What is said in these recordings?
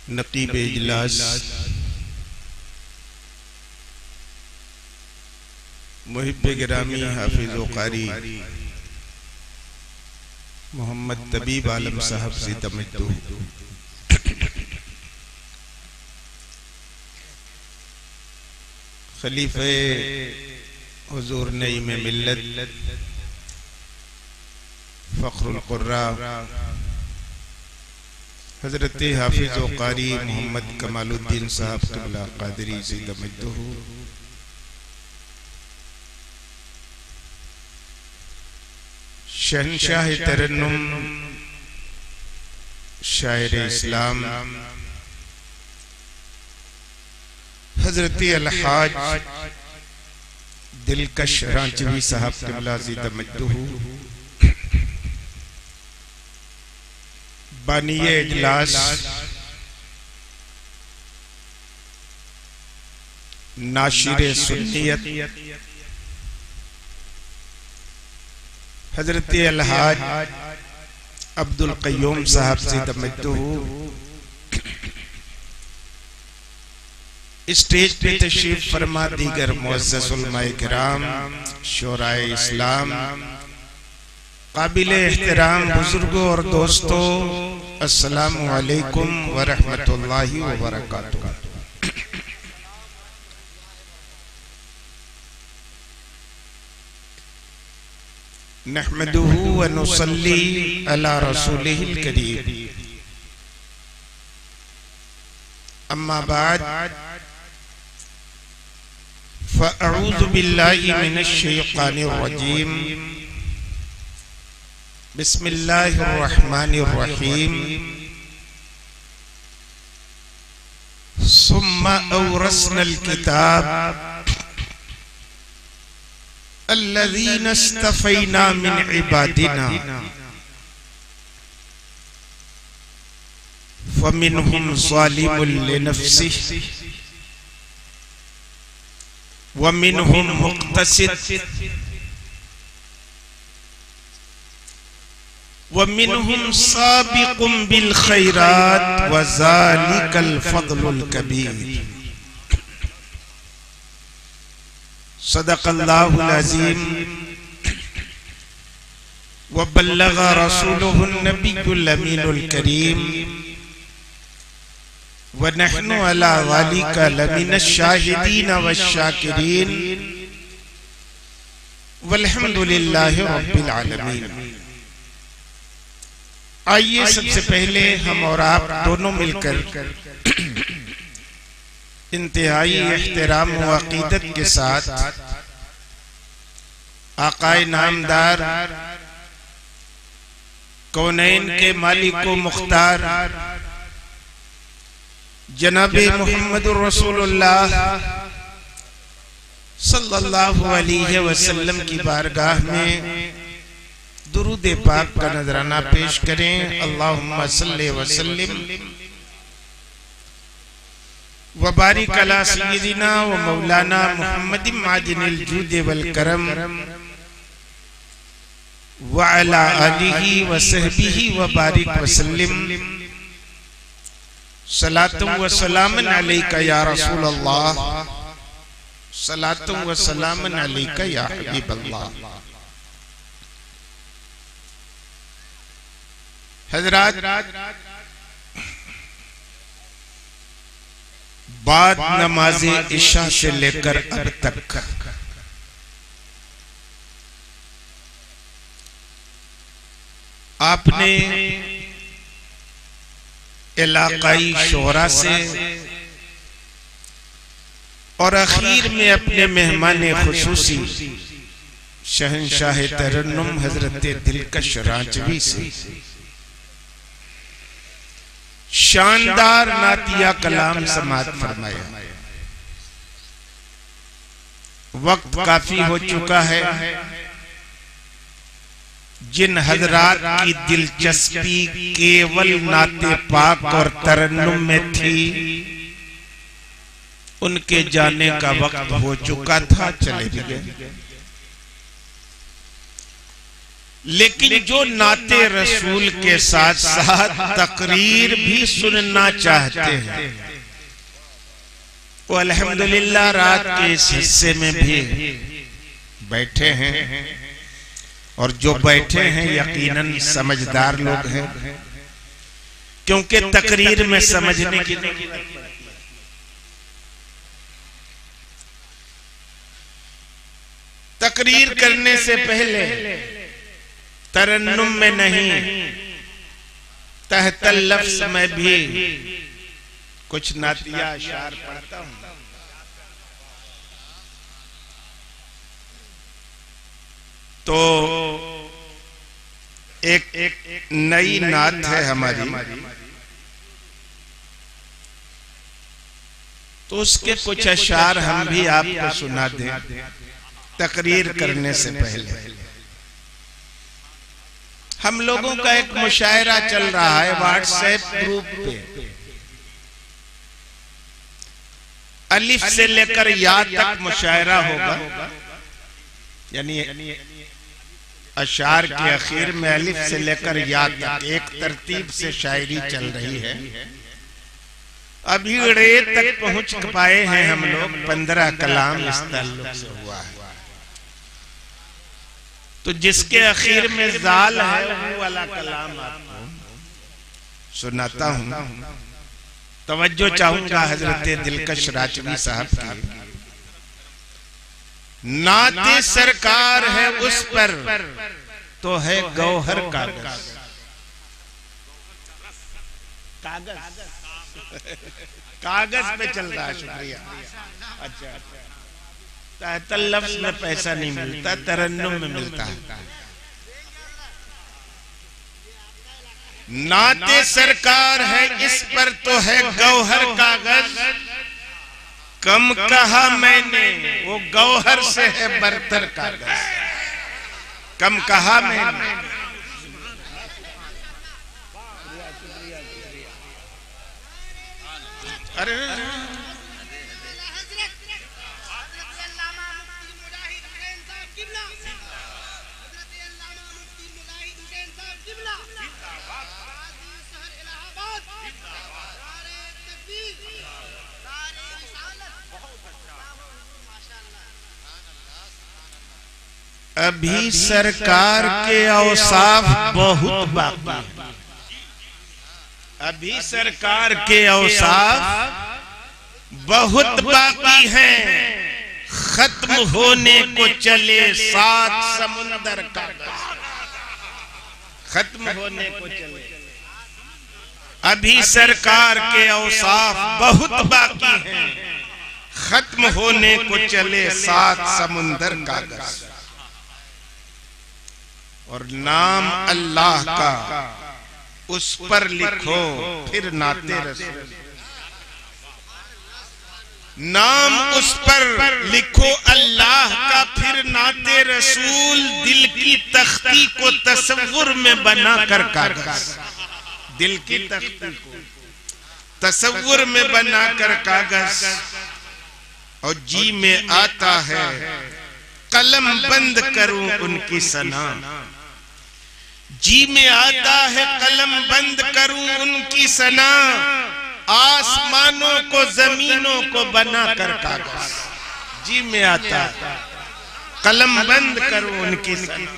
नकीब इजलास मुहिब गिरामी हाफिज व कारी मोहम्मद तबीब आलम साहब से तमद्दु खलीफे हुजूर नईम मिल्लत फख्रुल कुर्रा हजरत हाफिज व कारी मोहम्मद कमालुद्दीन साहब क़िबला क़ादरी से तमद्दु शहंशाह तरन्नुम शायर इस्लाम हजरत अलहाज दिलकश रांचवी साहब क़िबला से तमद्दु बानिये इजलास नाशिरे सुन्नियत हजरत अलहाज अब्दुल क़य्यूम साहब से तमद्दु स्टेज पे तशरीफ फरमा दीगर मुअज़्ज़ज़ उलमाए किराम शोराए इस्लाम काबिले एहतराम बुजुर्गों और दोस्तों अस्सलामु अलैकुम व रहमतुल्लाहि व बरकातुहू। नहमदुहु व नुसल्ली अला रसूलिहिल करीम। अम्मा बाद फ़अऊज़ु बिल्लाहि मिनश शैतानिर रजीम। बिस्मिल्लाहिर रहमानिर रहीम। सुम्मा औरसनल किताब अल्लज़ीना इस्तफ़ैना मिन इबादिना फ़मिनहुम ज़ालिमुन लिनफ़्सिहि व मिनहुम मुक़्तसिद व मिनहुम साबिक़ुन बिल खैरात व ज़ालिकल फ़ज़्लुल कबीर। सदक़ल्लाहुल अज़ीम व बल्लग़ रसूलुहुन नबियुल अमीनुल करीम व नहनु अला ज़ालिका लमिनश शाहिदीन वश्शाकिरीन वल्हम्दुलिल्लाहि रब्बिल आलमीन। आइए सबसे पहले हम और आप दोनों मिलकर इंतहाई एहतराम व अक़ीदत के साथ आक़ाए नामदार कौनैन के मालिक व मुख्तार जनाबे मुहम्मदुर रसूलुल्लाह सल्लल्लाहु अलैहि वसल्लम की बारगाह में दुरूद पाक का नजराना पेश करें। अल्लाहुम्मा सल्लि व सल्लिम व बारिक अला सय्यिदिना व मौलाना मुहम्मदिन माजिनिल जूद वल करम व अला आलिहि व सहबिहि व बारिक व सल्लिम। सलातु व सलामन अलैका या रसूल अल्लाह, सलातु व सलामन अलैका या हबीब अल्लाह। हजरात, बाद नमाज़े इशा से लेकर अब तक आपने इलाकाई शोरा से और आखिर में अपने मेहमान खुसूसी शहंशाह तरन्नुम हजरत दिलकश रांचवी से शानदार नातिया कलाम समाअत फरमाया। वक्त काफी हो चुका है। जिन हजरात की दिलचस्पी केवल नाते पाक और तरन्नुम में थी, उनके जाने का वक्त हो चुका था, चले भी गए। लेकिन जो नाते रसूल के साथ साथ तकरीर भी सुनना चाहते हैं वो अल्हम्दुलिल्लाह रात के इस हिस्से में भी बैठे हैं, और जो बैठे हैं यकीनन समझदार लोग हैं, क्योंकि तकरीर में समझने की तकरीर करने से पहले तरन्नुम में नहीं तहतल लफ्ज में भी कुछ नातिया अशार पढ़ता हूं। तो एक नई नात है हमारी, तो उसके कुछ अशार हम भी आपको सुना दें तकरीर करने से पहले। हम लोगों का एक मुशायरा चल रहा है व्हाट्सएप ग्रुप पे, अलिफ से लेकर या तक मुशायरा होगा, यानी अशार के आखिर में अलिफ से लेकर या तक एक तरतीब से शायरी चल रही है। अभी रे तक पहुंच पाए हैं हम लोग, 15 कलाम इस ताल्लुक से हुआ है। तो जिसके आखिर में जाल है वो वाला कलाम आपको सुनाता हूं। तवज्जो चाहूंगा हजरत दिलकश राजवी साहब की। नाते सरकार है उस पर तो है गौहर कागज, कागज पे चल रहा है। शुक्रिया। अच्छा, तहतल लफ्ज में पैसा नहीं मिलता, तरन्नुम में मिलता है। नाते सरकार है इस पर तो है गौहर कागज, कम कहा मैंने वो गौहर से है बरतर कागज, कम कहा मैंने। अरे अभी सरकार के औसाफ बहुत बाकी है, अभी सरकार के औसाफ बहुत बाकी हैं। खत्म होने को चले 7 समुंदर का, खत्म होने को चले। अभी सरकार के औसाफ बहुत बाकी हैं, खत्म होने को चले 7 समुंदर कागज। और नाम अल्लाह का उस पर लिखो फिर नाते रसूल, नाम उस पर लिखो अल्लाह का फिर नाते रसूल। दिल की तख्ती को तसव्वुर में बना कर कागज, दिल की तख्ती को तसव्वुर में बना कर कागज। और जी में आता है कलम बंद करूं उनकी सना, जी में आता है कलम बंद करूं उनकी सना। आसमानों को जमीनों को बना कर कागज, जी में आता है कलम बंद करूं उनकी सना।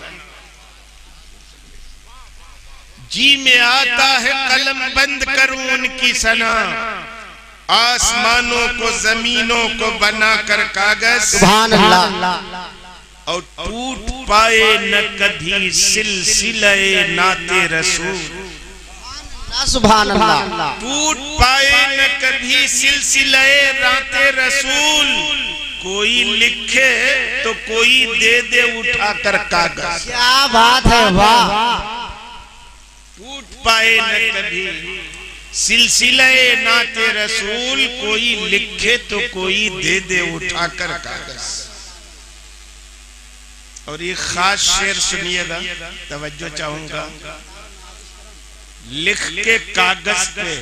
जी में आता है कलम बंद करूं उनकी सना। आसमानों को जमीनों को बना कर कागज। सुभान अल्लाह। और टूट पाए न कभी सिलसिले नाते रसूल, सुभान अल्लाह। टूट पाए न कभी सिलसिले नाते रसूल। कोई लिखे तो कोई दे दे उठाकर कागज। क्या बात है, वाह। टूट पाए न कभी सिलसिले नाते रसूल, कोई लिखे तो कोई दे दे उठाकर कागज। और ये खास शेर सुनिएगा, तवज्जो चाहूंगा। लिख के कागज पे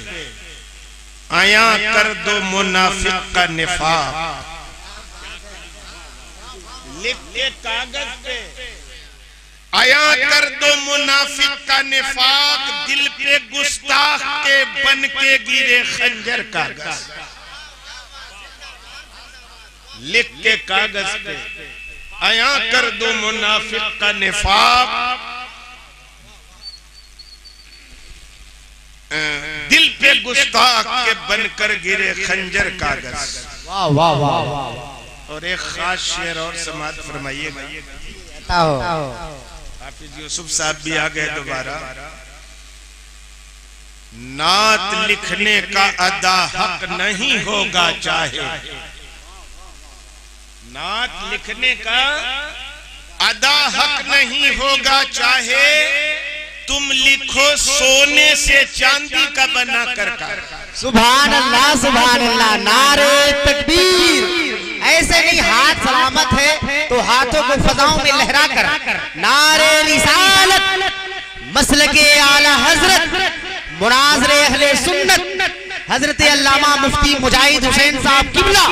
आया कर दो मुनाफिक का निफाक। लिख के कागज पे आया कर दो मुनाफिक का निफाक, दिल पे गुस्ताख के बन के गिरे खंजर कागज। लिख के कागज पे आया कर दो मुनाफिक का निफाक, दिल पे गुस्ताख के बनकर गिरे खंजर कागज। वाह वाह वाह। और एक खास शेर और समाप्त फरमाइएगा। हाफिज यूसुफ साहब भी आ गए दोबारा। नात लिखने का अदा हक नहीं होगा चाहे, नात लिखने का अदा हक नहीं होगा चाहे, तुम लिखो सोने से चांदी का बना कर। सुभान अल्लाह सुभान अल्लाह। नारे तकबीर। ऐसे नहीं, हाथ सलामत है तो हाथों को फजाओं में लहरा कर नारे रिसालत, मसलके आला हजरत, मुनाज़रे अहले सुन्नत, हजरत अल्लामा मुफ्ती मुजाहिद हुसैन साहब किबला,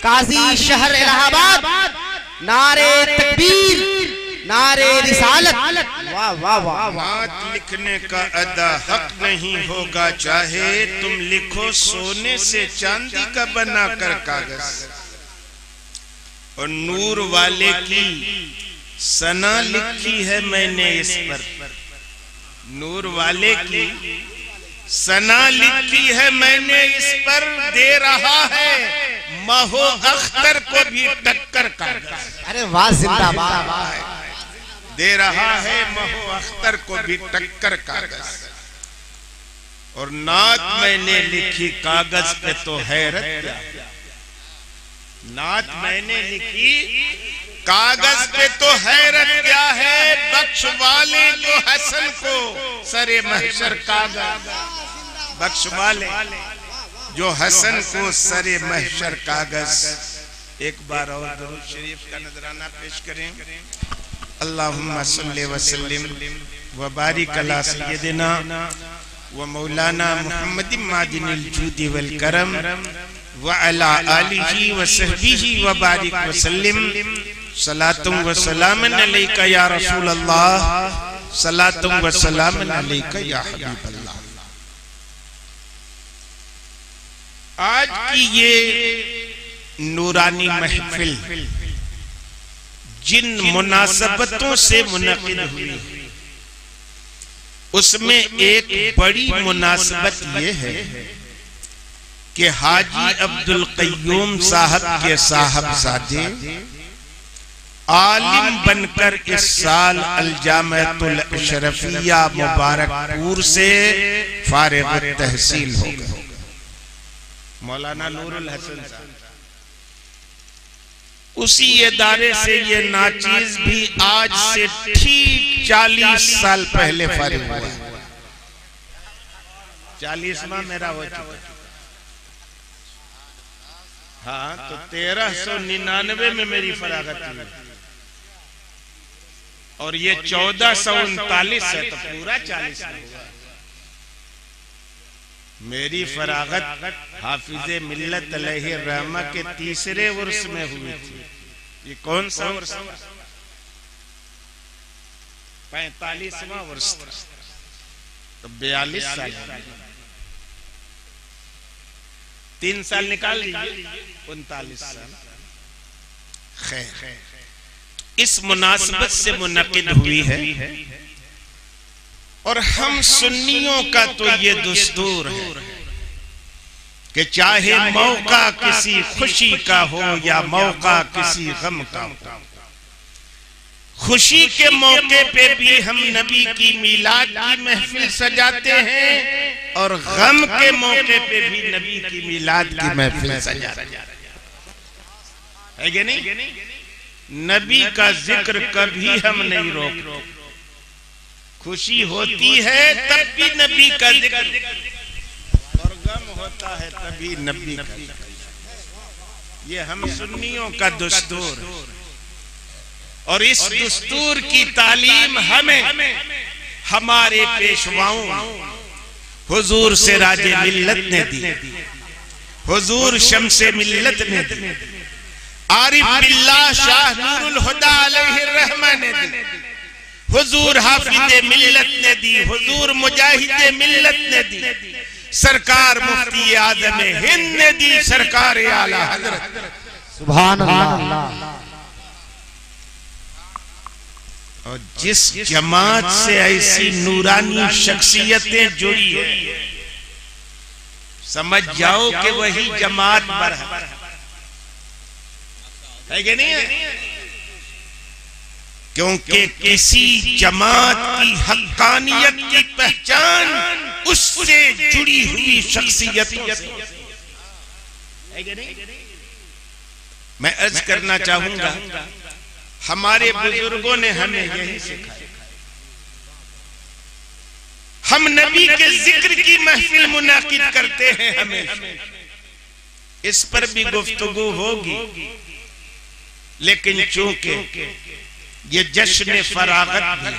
काजी शहर इलाहाबाद, नारे तकबीर, नारे रिसालत। वाह वाह वाह। नात लिखने का अदा हक नहीं होगा चाहे, तुम लिखो सोने से चांदी का बनाकर कागज। और नूर वाले की सना लिखी है मैंने इस पर, नूर वाले की सना लिखी है मैंने इस पर, दे रहा है महो अख्तर को भी टक्कर कागज। अरे वाह जिंदाबाद। दे रहा है महो अख्तर को भी टक्कर कागज। और नात मैंने लिखी कागज पे तो हैरत क्या, नात मैंने लिखी कागज पे तो हैरत क्या है, बख्श वाले जो हसन को सरे महशर कागज, बख्श वाले जो हसन को सरे महशर कागज। एक बार और दुरूद शरीफ का नजराना पेश करें। अल्लाहुम्मा सल्ली व सल्लिम व बारिक अला सय्यदिना व मौलाना मुहम्मदिन मादिनिल जूदी वल करम व अला आलिही व सहबिही व बारिक व सल्लिम। सलातुम व सलामन अलैका या रसूल अल्लाह, सलातुम व सलामन अलैका या हबीब अल्लाह। आज की ये नूरानी महफिल जिन मुनासबतों से मुनक़िद हुई, उसमें एक बड़ी मुनासबत ये है कि हाजी अब्दुल क़य्यूम साहब के साहबजादे आलिम बनकर इस साल अल-जामिअतुल अशरफिया मुबारकपुर से फारिग तहसील हो गए। मौलाना नूरुल हसन साहब, उसी इदारे से ये नाचीज भी आज से ठीक 40 साल पहले फारिग हुआ। 40वां मेरा हो चुका। हाँ, तो 1399 में मेरी फरागत हुई और ये 1439 है, तो पूरा 40 हुआ। मेरी फरागत हाफिजे मिल्लत अलैहि रहमा के तीसरे वर्ष में हुई थी। ये कौन सा वर्ष? 45वां वर्ष था, तो 42 साल, 3 साल निकाल लीजिए, 39 साल। खैर, इस मुनासबत से मुनक़िद हुई है। और हम सुन्नियों का तो ये दुस्तूर है कि चाहे मौका किसी खुशी का हो या मौका किसी गम का हो, खुशी के मौके पे भी हम नबी की मिलाद की महफिल सजाते हैं और गम के मौके पे भी नबी की मिलाद की महफिल सजाते हैं, है कि नहीं? नबी का जिक्र कभी हम नहीं रोक, खुशी होती है तब भी नबी का जिक्र, और गम होता है तभी नबी का जिक्र। ये हम सुन्नियों का दुस्तूर, और इस दुस्तूर की तालीम हमें हमारे पेशवाओं हुजूर से राजे मिल्लत ने दी, हुजूर शम्से मिल्लत ने दी, आरिफ बिल्लाह शाह नूरुल हुदा अलैहि रहमा ने दी, हुजूर हाफिज़े मिल्लत ने दी, हुजूर मुजाहिदे मिल्लत ने दी, सरकार मुफ्ती आज़म हिंद ने दी, सरकार आला हजरत सुभान अल्लाह। और जिस जमात से ऐसी नूरानी शख्सियतें जुड़ी है, समझ जाओ कि वही जमात बरहक है कि नहीं है? क्योंकि किसी जमात की हक्कानियत की पहचान उससे जुड़ी हुई शख्सियतों से है कि नहीं? मैं अर्ज करना चाहूंगा, हमारे बुजुर्गों ने हमें यही सिखाया। हम नबी के जिक्र की महफिल मुनाकिद करते हैं हमेशा, इस पर भी गुफ्तगू होगी, लेकिन चूंकि ये जश्न फरागत भी,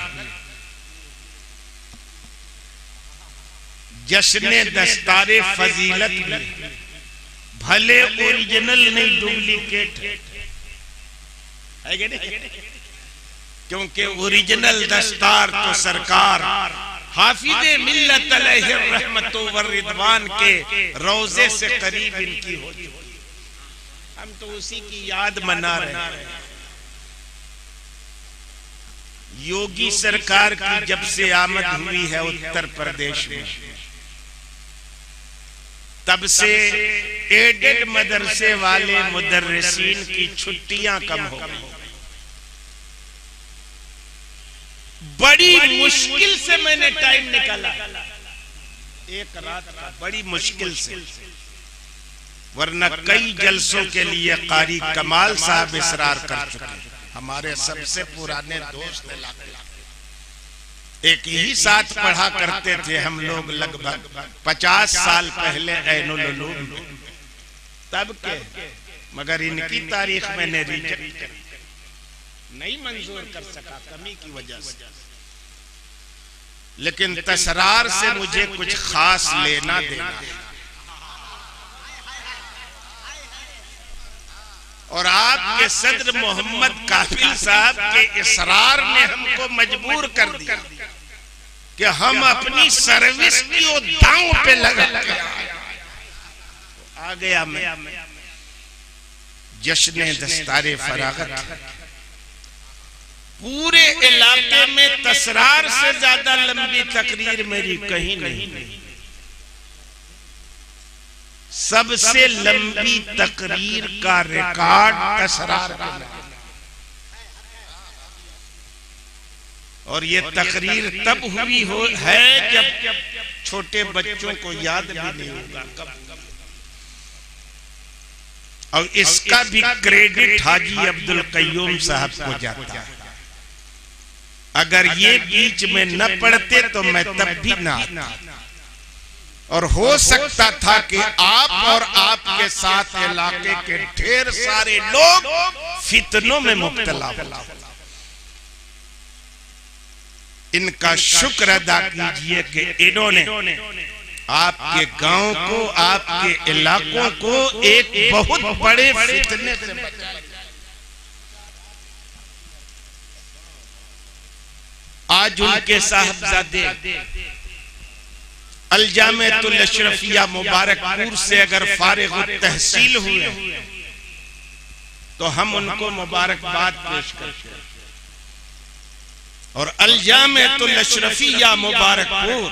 जश्न दस्तारे फजीलत भी, भले ओरिजिनल नहीं डुप्लीकेट है कि नहीं? क्योंकि ओरिजिनल दस्तार तो सरकार हाफिज़े मिल्लत अलैहि रहमत व रिदवान के रोजे से करीब इनकी होती, हम तो उसी की याद मना रहे हैं। योगी सरकार की जब से आमद हुई है उत्तर प्रदेश में, तब से एडेड मदरसे वाले मुदर्रिसीन की छुट्टियां कम हो गई। बड़ी मुश्किल से मैंने टाइम निकाला, एक रात का, बड़ी मुश्किल से, वरना कई जलसों के लिए कारी कमाल साहब इसरार कर चुके, हमारे सबसे पुराने दोस्त इलाके, एक ही साथ पढ़ा करते थे हम लोग लगभग 50 साल पहले ऐनुल उलूम में, तब के, मगर इनकी तारीख मैंने रिजेक्ट नहीं मंजूर कर सका कमी की वजह से। लेकिन तसरार से मुझे कुछ खास लेना देना है, और आपके सदर मोहम्मद काफिल साहब के इसरार ने हमको मजबूर कर दिया कि हम अपनी सर्विस की दांव पे लगा आ गया मैं। जश्न दस्तारे फरागत पूरे इलाके में तसरार से ज्यादा लंबी तकरीर मेरी कहीं नहीं, सबसे लंबी तकरीर का रिकॉर्ड तसरार का, और ये तकरीर तब हुई है जब छोटे बच्चों को याद भी नहीं होगा कब, और इसका भी क्रेडिट हाजी अब्दुल कय्यूम साहब को जाता है। अगर ये बीच में न पढ़ते तो मैं तब भी ना, और हो सकता था कि आप और आपके साथ इलाके के ढेर सारे लोग फितनों में मुब्तला हो। इनका शुक्र अदा कीजिए कि इन्होंने आपके गांव को, आपके इलाकों को एक बहुत बड़े फितने से बचाया। आज उनके साहबजादे अलजामेतुल अशरफिया मुबारकपुर से अगर फारिग तहसील हुए तो हम उनको मुबारकबाद पेश करते हैं, और अलजामेतुल अशरफिया मुबारकपुर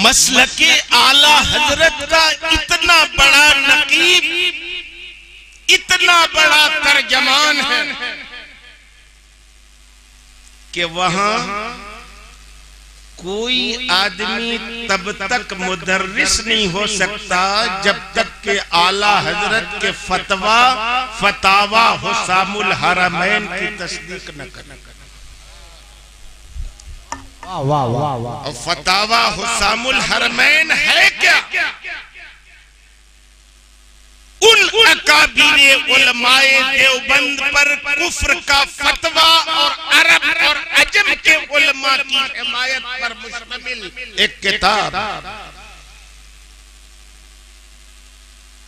मसलके आला हजरत का इतना बड़ा नकीब, इतना बड़ा तर्जमान है कि वहां कोई आदमी तब तक मुदर्रिस नहीं हो सकता जब तक के आला हजरत के फतावा हुसामुल हरमैन की तस्दीक न करे। वाह वाह वाह। और फतावा हुसामुल हरमैन है क्या? उन अकाबिरे उलमाए देवबंद पर कुफ्र का फतवा और अरब और अजम के उलमा की हिमायत पर मुश्तमिल एक किताब।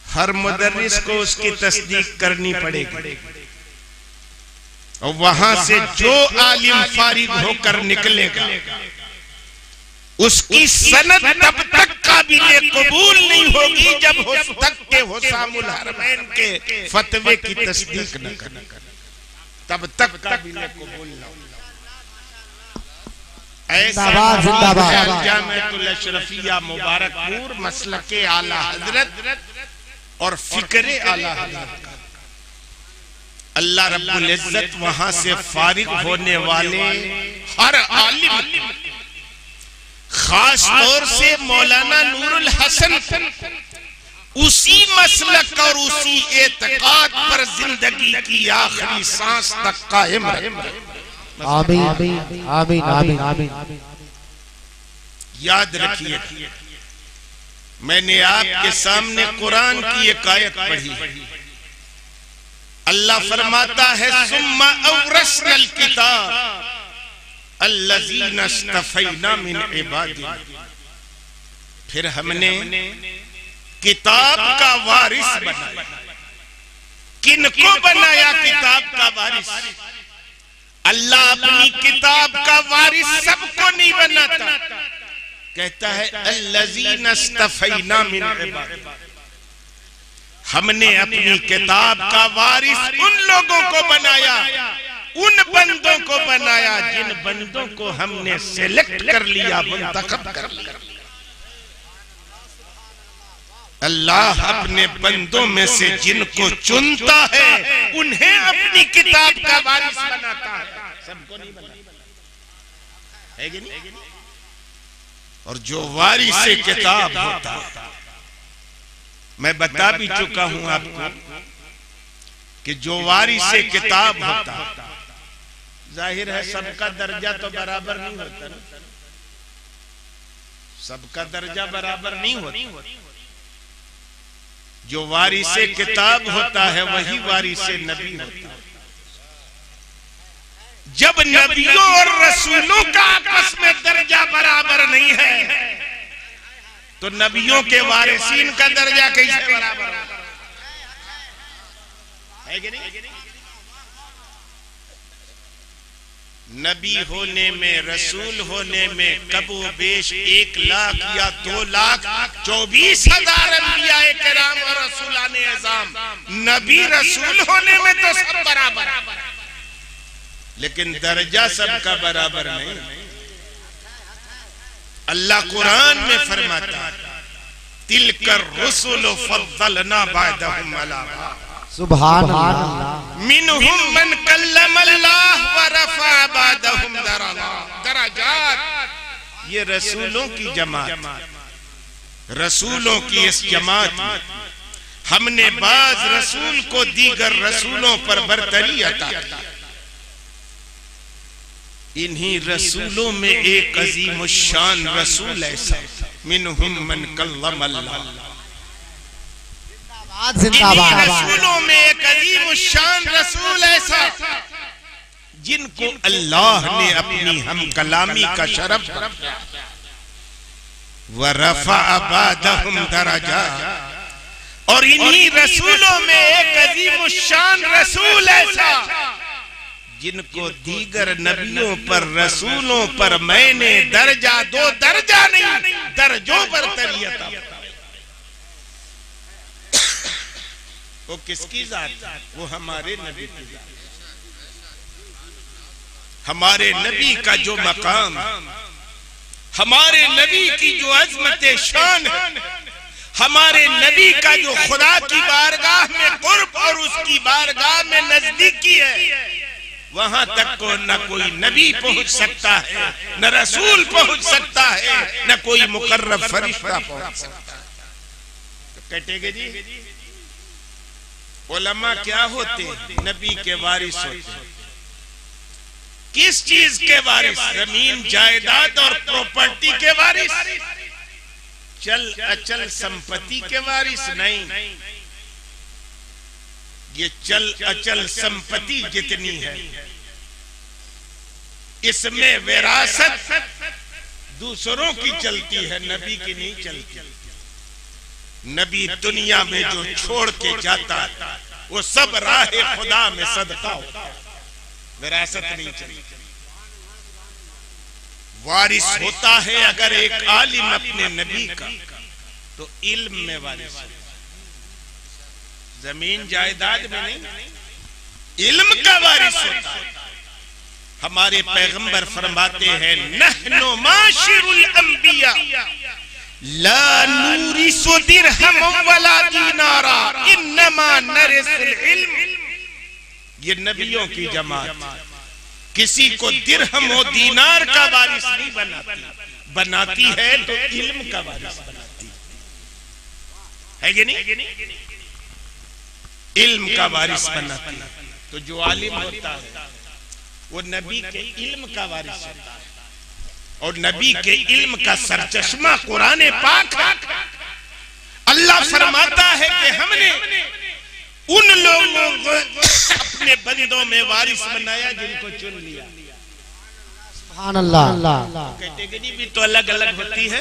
हर मुदर्रिस को उसकी तस्दीक करनी पड़ेगी, और वहां से जो आलिम फारिग होकर निकलेगा उसकी सनद तब तक काबिले कबूल नहीं होगी जब तक के हुसामुल हरमैन के फतवे की तस्दीक न करे, तब तक काबिले कबूल न होगी। ऐसा जामिअतुल अशरफिया मुबारकपुर मसलके आला हजरत और फिक्रे आला हजरत का अल्लाह रब्बुल इज्जत वहां से फारिग होने वाले हर आलिम, खास तौर से मौलाना नूरुल हसन, उसी मसलक और उसी एतकाद पर जिंदगी की आखिरी सांस तक कायम रहे। आमीन आमीन आमीन आमीन। याद रखिए, मैंने आपके सामने कुरान की एक आयत पढ़ी। अल्लाह फरमाता है सुम्मा औरसनल किताब अल्लज़ीना इस्तफ़ैना मिन इबादिना, फिर हमने किताब का वारिस बनाया। किनको बनाया किताब का वारिस? अल्लाह अपनी किताब का वारिस सबको नहीं बनाता, कहता है अल्लज़ीना इस्तफ़ैना मिन इबादिना, हमने अपनी किताब का वारिस उन लोगों को बनाया, उन बंदों को बनाया जिन बंदों को हमने सेलेक्ट कर लिया, मुंतखब कर लिया। अल्लाह अपने बंदों में से जिनको चुनता है उन्हें अपनी किताब का वारिस बनाता है, सबको नहीं बनाता है कि नहीं? और जो वारिस किताब होता है, मैं बता भी चुका हूं आपको कि जो वारिस किताब होता है, जाहिर है सबका दर्जा तो बराबर नहीं होता ना, सबका दर्जा बराबर नहीं होता। जो वारिस किताब होता है वही वारिस नबी होता है। जब नबियों और रसूलों का आपस में दर्जा बराबर नहीं है तो नबियों के वारिसीन का दर्जा कैसे बराबर है कि नहीं? नबी होने में, रसूल होने में कबो बेश 1 लाख या 2 लाख 24,000 अंबियाए किराम और रसूलाने अज़ाम, नबी रसूल होने में तो सब बराबर, लेकिन दर्जा सबका बराबर नहीं। अल्लाह कुरान में फरमाता है तिलकर रुसुल फद्दलना बादहुम अला बाद, सुभान अल्लाह, मिनहुम मन कल्लमल्लाह व रफा बादहुम दराजात। ये रसूलों की जमात, रसूलों की इस जमात में हमने बाज रसूल को दीगर रसूलों पर बरतरी अता की। इन्हीं रसूलों में एक अज़ीमुश्शान रसूल ऐसा, मिनहुम मन कल्लमल्लाह, जिंदाबाद। रसूलों में एक अज़ीमुश्शान रसूल ऐसा जिनको अल्लाह ने अपनी हम कलामी का शरफ बख्शा, व रफ़ा बादहुम दराजात, और इन्हीं रसूलों में एक अज़ीमुश्शान रसूल ऐसा जिनको दीगर नबियों पर, रसूलों पर मैंने दर्जा, 2 दर्जा नहीं दर्जों पर तरीयत। वो किसकी जात? वो हमारे नबी की जात। हमारे नबी का जो मकाम, हमारे नबी की जो अज़मत शान है, हमारे नबी का जो खुदा की बारगाह में कुर्ब और उसकी बारगाह में नजदीकी है, वहां तक को न कोई नबी पहुंच सकता है, न रसूल पहुंच सकता है, न कोई मुकर्रब फरिश्ता पहुंच सकता है। तो कटेगे जी, उलमा क्या होते हैं? नबी के वारिस होते हैं। किस चीज के वारिस? जमीन जायदाद और प्रॉपर्टी के वारिस, चल अचल संपत्ति के वारिस नहीं। ये चल अचल संपत्ति जितनी है इसमें विरासत दूसरों की चलती है, नबी की नहीं चलती। नबी दुनिया में जो छोड़ के जाता है वो सब राह खुदा में सदका होता है। विरासत नहीं चली। वारिस होता है अगर एक आलिम अपने नबी का, तो इल्म में वारिस है, जमीन जायदाद में नहीं, इल्म का वारिस होता है। हमारे पैगंबर फरमाते हैं, नहनु माशिरुल अंबिया ला नूरिसु दिरहम वला दीनारा इन्नमा नरिसुल इल्म। ये नबियों की जमात किसी को दिरहम और दीनार का वारिस नहीं बनाती, बनाती है तो इल्म का वारिस बनाती है कि नहीं? इल्म का वारिस बनाती है। तो जो आलिम होता है वो नबी के इल्म का वारिस होता है, और नबी के इल्म का सरचश्मा कुरान पाक है। अल्लाह फरमाता है कि हमने उन लोगों को अपने बंदों में वारिस बनाया जिनको चुन लिया। सुभान अल्लाह। कैटेगरी भी तो अलग अलग होती है।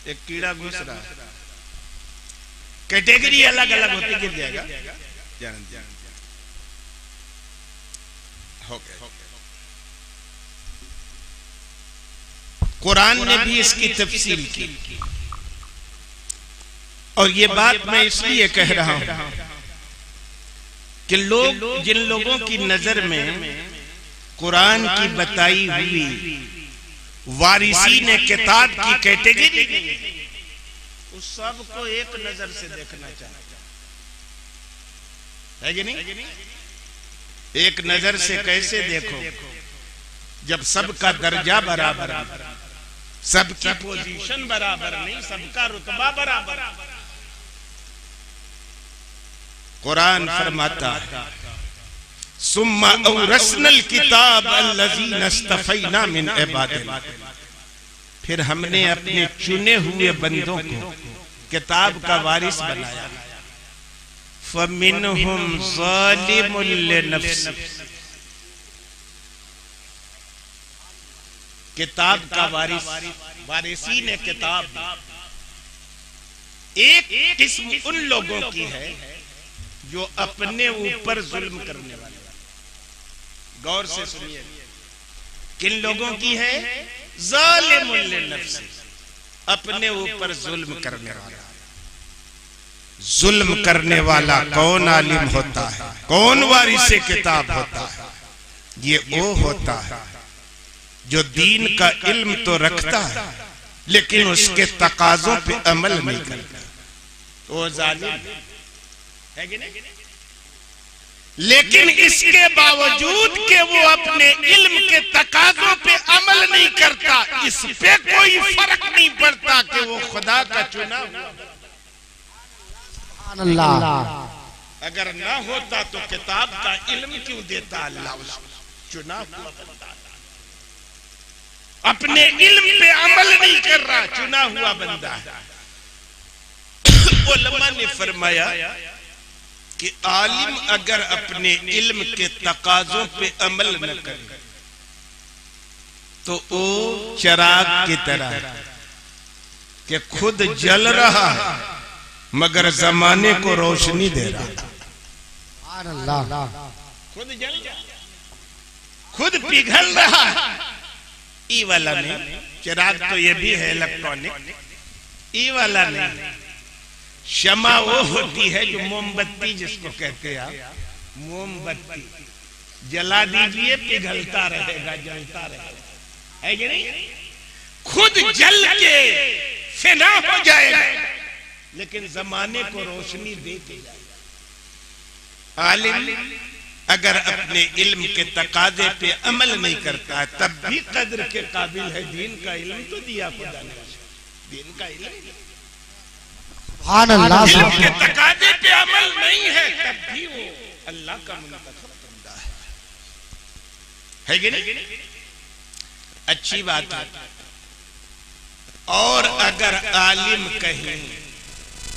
एक कीड़ा घुस रहा है, कैटेगरी अलग अलग होती, गिर जाएगा। हो गया। कुरान ने भी इसकी तफसील की, और ये बात मैं इसलिए कह रहा हूं कि लोग, जिन लोगों की नजर में कुरान की बताई हुई वारिसीन किताब की कैटेगरी उस सब को एक नजर से देखना चाहता है कि नहीं? एक नजर से कैसे देखो, जब सबका दर्जा बराबर, सबकी पोजीशन बराबर नहीं, सबका रुतबा बराबर। कुरान फरमाता है, सुम्मा औरसनल किताब अल्लज़ीना इस्तफ़ैना मिन इबादिना, फिर हमने अपने चुने हुए बंदों को किताब का वारिस बनाया। फमिनहुम ज़ालिमुल लिनफ्सिही, किताब का वारिस, वारिसीन किताब एक किस्म उन लोगों की है जो अपने ऊपर जुल्म करने वाले। गौर से सुनिए, किन लोगों की है? ज़ालिमुल लिनफ्सिही, अपने ऊपर जुल्म करने वाला। जुल्म करने वाला कौन आलिम होता है, कौन वारिसे किताब होता है? ये वो होता है जो दीन का इल्म तो रखता है लेकिन उसके तकाजों पे अमल नहीं करता, वो जालिम है कि नहीं? लेकिन इसके बावजूद कि वो अपने इल्म के तकाजों पे अमल नहीं करता, इस पे कोई फर्क नहीं पड़ता कि वो खुदा का चुना हुआ। अगर ना होता तो किताब का इल्म क्यों देता अल्लाह उसको? चुना हुआ बंदा, अपने इल्म पे अमल नहीं कर रहा, चुना हुआ बंदा है। उलमा ने फरमाया कि आलिम अगर अपने इल्म के तकाजों पे अमल न करे तो वो चिराग की तरह कि खुद जल रहा है मगर जमाने को रोशनी दे रहा है। खुद जल रहा, खुद पिघल रहा है। ई वाला नहीं, चिराग तो ये भी है इलेक्ट्रॉनिक, ई वाला नहीं। शमा वो होती है जो मोमबत्ती जिसको कहते हैं आप, मोमबत्ती जला दीजिए पिघलता रहेगा, जलता रहेगा, है कि नहीं? खुद जल के फिना हो जाएगा लेकिन जमाने को रोशनी देते जाएगा। आलिम अगर अपने इल्म के तकाजे पे अमल नहीं करता है तब भी कद्र के काबिल है। दीन का इल्म तो दिया खुदा ने, दीन का इल्म, इल्म के तकाजे पे अमल नहीं है तब भी वो अल्लाह का मुंतखब बंदा है कि नहीं? अच्छी बात है। और अगर आलिम कहीं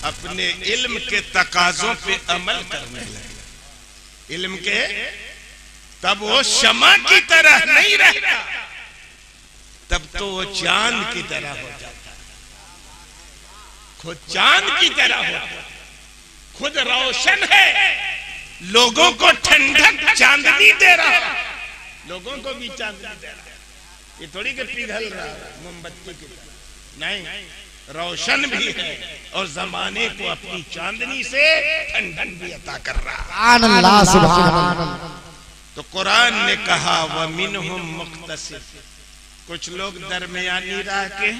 अपने इल्म के तकाजों पे अमल करने लगे, इल्म के, तब वो शमा की तरह नहीं रहता, तब तो वो चांद की तरह हो जाता है। खुद चांद की तरह होता, खुद रोशन है लोगों को ठंडक चांदनी दे रहा, लोगों को भी चांदनी दे रहा। ये थोड़ी कि पिघल रहा मोमबत्ती की तरह, नहीं, रोशन भी है और जमाने को अपनी चांदनी से ठंडक भी अता कर रहा। अल्लाह सुभान अल्लाह। तो कुरान ने कहा व मिनहुम मुक्तसिद, कुछ लोग दरमियानी राह के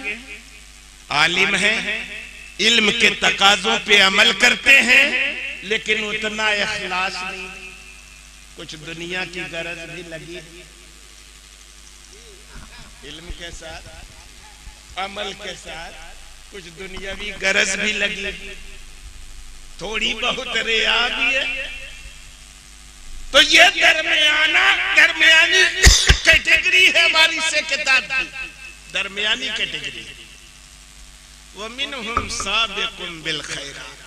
आलिम हैं, इल्म के तकाजों पे अमल करते हैं, लेकिन उतना इखलास नहीं, कुछ दुनिया की गरज भी लगी, इल्म के साथ अमल के साथ कुछ दुनियावी गरज भी लगी, थोड़ी बहुत रिया भी है। तो ये दरमियानी कैटेगरी है वारिस किताब की, दरमियानी कैटेगरी। वमिनहुम साबिकुम बिल खैरात,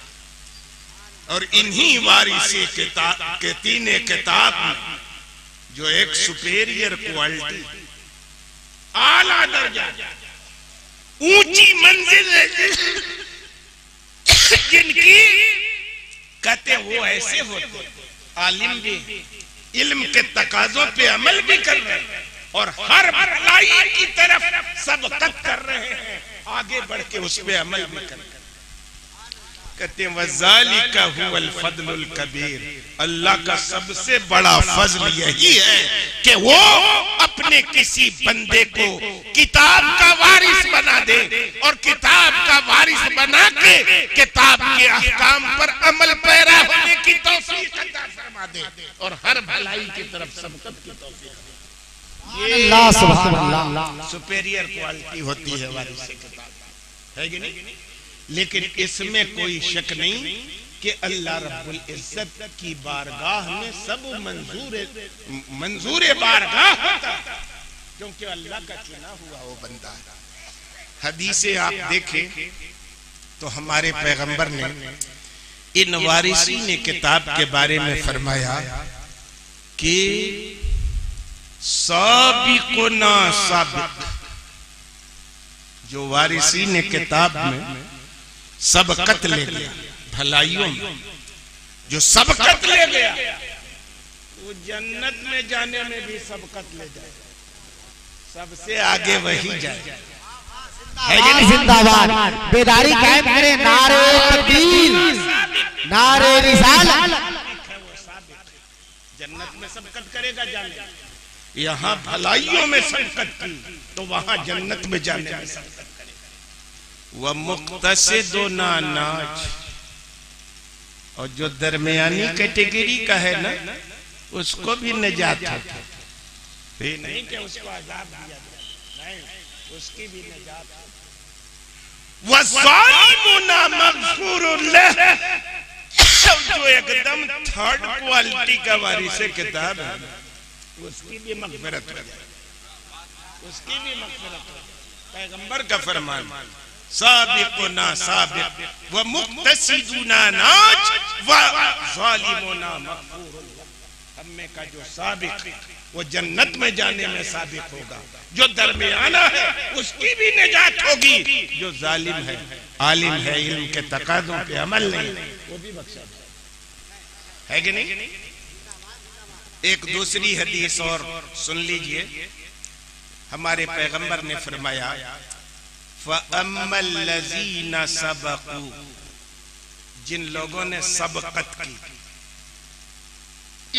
और इन्हीं वारिस किताब के तीने किताब में जो एक सुपेरियर क्वालिटी, आला दर्जा, ऊंची मंजिल है जिनकी, कहते वो ऐसे होते आलिम भी इल्म के तकाजों पे अमल भी कर रहे हैं और हर भलाई की तरफ सबकत कर रहे हैं, आगे बढ़ के उस पे अमल भी कर रहे हैं। कहते हैं वज़ालिका हुवल फज़लुल कबीर, अल्लाह का सबसे बड़ा फजल यही है कि वो अपने किसी बंदे को किताब का वारिस बना दे और किताब का वारिस बना के किताब के अहकाम पर अमल पैरा होने की तौफीक अता फरमा दे और हर भलाई की तरफ सबकत की तौफीक। ये अल्लाह सुभान अल्लाह सुपेरियर क्वालिटी होती है वारिस किताब, है कि नहीं? लेकिन इसमें कोई शक नहीं कि अल्लाह रब्बुल इज्जत की बारगाह में सब मंजूर बारगाह होता है, क्योंकि अल्लाह का चुना हुआ वो बंदा है। हदीसें आप देखें तो हमारे पैगंबर ने इन वारिसीन किताब के बारे में फरमाया कि साबिकुना साबिक, जो वारिसीन किताब में सबकत ले गया भलाइयों में, जो सबकत ले गया वो जन्नत में जाने में भी सबकत ले जाए, सबसे आगे वही जाए। जिंदाबाद, बेदारी कायम करें, नारे तकबीर, नारे रिसालत। जन्नत में सबकत करेगा जाने, यहाँ भलाइयों में सबकत की तो वहां जन्नत में जाने में सबकत करेगा। वह मुक्तसिदुना नाज, और जो दरमियानी कैटेगरी का है ना उसको भी निजात है, नहीं कि उसको आजाद दिया जाए, नहीं, उसकी भी निजात है। वज़ालिमुना मग़फ़ूरुन लह, जो एकदम थर्ड क्वालिटी का वारिस किताब है उसकी भी मग़फ़िरत हो जाए, उसकी भी मग़फ़िरत हो जाए। पैगंबर का फरमान साबिकुना साबिक व मुक्तसिदुना नाज व ज़ालिमुना मग़फ़ूरुन लह, हमें का जो साबिक वो जन्नत में जाने में साबिक होगा, जो दरमियाना है उसकी भी निजात होगी, जो जालिम है आलिम है इल्म के तकाज़ों पे अमल नहीं वो भी बख्शा है कि नहीं? एक दूसरी हदीस और सुन लीजिए, हमारे पैगंबर ने फरमाया फ़अम्मल लज़ीना सबक़ू, जिन लोगों ने सबक़त की,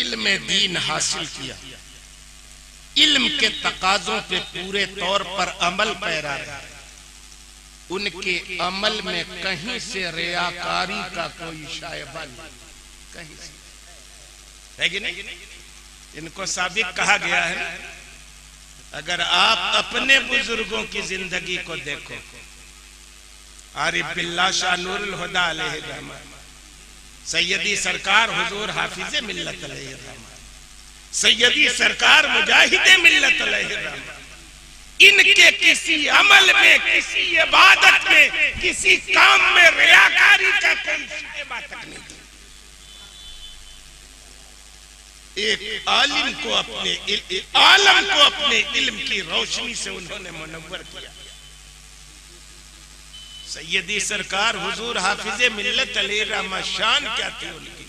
इल्म दीन हासिल किया, इल्म के तकाज़ों पे पूरे तौर पर अमल पैरा रहे, उनके अमल में कहीं से रियाकारी का कोई शायबा नहीं, कहीं से, है कि नहीं? इनको साबिक कहा गया है। अगर आप अपने बुजुर्गों की जिंदगी को देखो, आरिफ बिल्लाह शाह नूरुल हुदा अलैहि रहमा, सैयदी सरकार हुजूर हाफिज़े मिल्लत अलैहि रहमा, सैयदी सरकार मुजाहिदे मिल्लत अलैहि रहमा, इनके किसी अमल में, किसी इबादत में, किसी काम में रियाकारी का कोई शायबा तक नहीं। एक आलिम को अपने आलम को अपने इल्म की रोशनी से उन्होंने मुनव्वर किया। सैयदी सरकार हुजूर हाफिज़े मिल्लत अलैहि रहमा, शान क्या थी उनकी,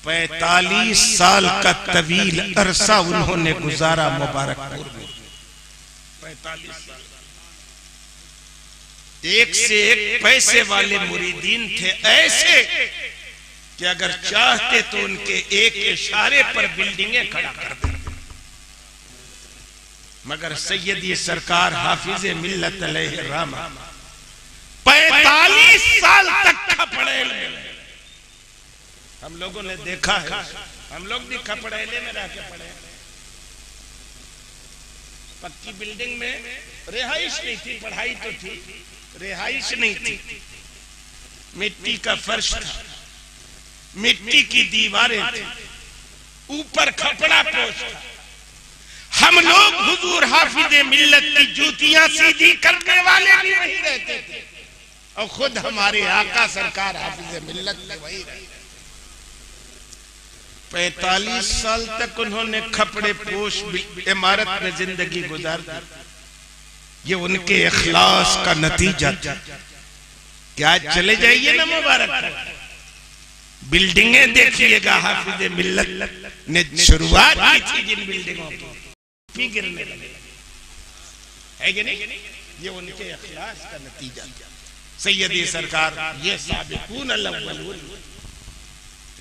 45 साल का तवील अरसा उन्होंने गुजारा मुबारकपुर में। 45 साल। एक से एक पैसे वाले मुरीदीन थे, ऐसे कि अगर चाहते तो उनके एक इशारे पर बिल्डिंगें खड़ा कर देते। मगर सैयदी सरकार हाफिज मिल्लत अलैहिर्रहमा 45 साल तक खपड़ेल में। हम लोगों ने देखा है, हम लोग भी खपड़ेले में रह के पड़े। पक्की बिल्डिंग में रिहाइश नहीं थी, पढ़ाई तो थी, रिहाइश नहीं थी। मिट्टी का फर्श था, मिट्टी की दीवारें थी, ऊपर खपड़ा पोश था। हम लोग हुजूर हाफिज मिल्लत की जूतियां सीधी करने वाले भी वहीं रहते थे और खुद हमारे आका सरकार हाफिज मिल्लत में वही रहे। 45 साल तक उन्होंने खपड़े पोश इमारत में जिंदगी गुजार दी। ये उनके इखलास का नतीजा था। क्या चले जाइए ना मुबारक, बिल्डिंगें देखिएगा। हाफिज मिल्लत ने शुरुआत की थी जिन बिल्डिंगों की, गिरने लगे, है कि नहीं? ये उनके इखलास का नतीजा था। सैयदी सरकार ये साबिकून अल-अव्वलून,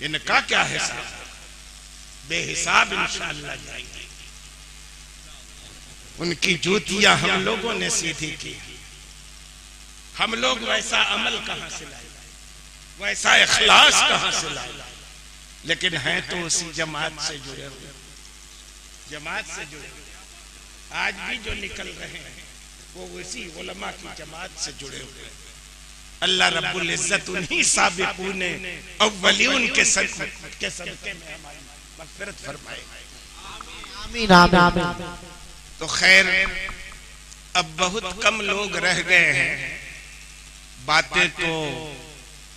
इनका क्या हिसाब? बेहिसाब इंशाअल्लाह जाएंगे। उनकी जूतियां हम लोगों ने सीधी की। हम लोग वैसा अमल कहां से लाए, वैसा इखलास कहां से लाए? लेकिन हैं तो उसी जमात से जुड़े हुए, जमात से जुड़े हुए। आज भी जो निकल रहे हैं वो उसी उलमा की जमात से जुड़े हुए। अल्लाह रब्बुल इज्जत उन्हीं साबिकून अव्वलीन के सदके में हमारी मग़फ़िरत फरमाए। आमीन आमीन। तो खैर, अब बहुत कम लोग रह गए हैं। बातें तो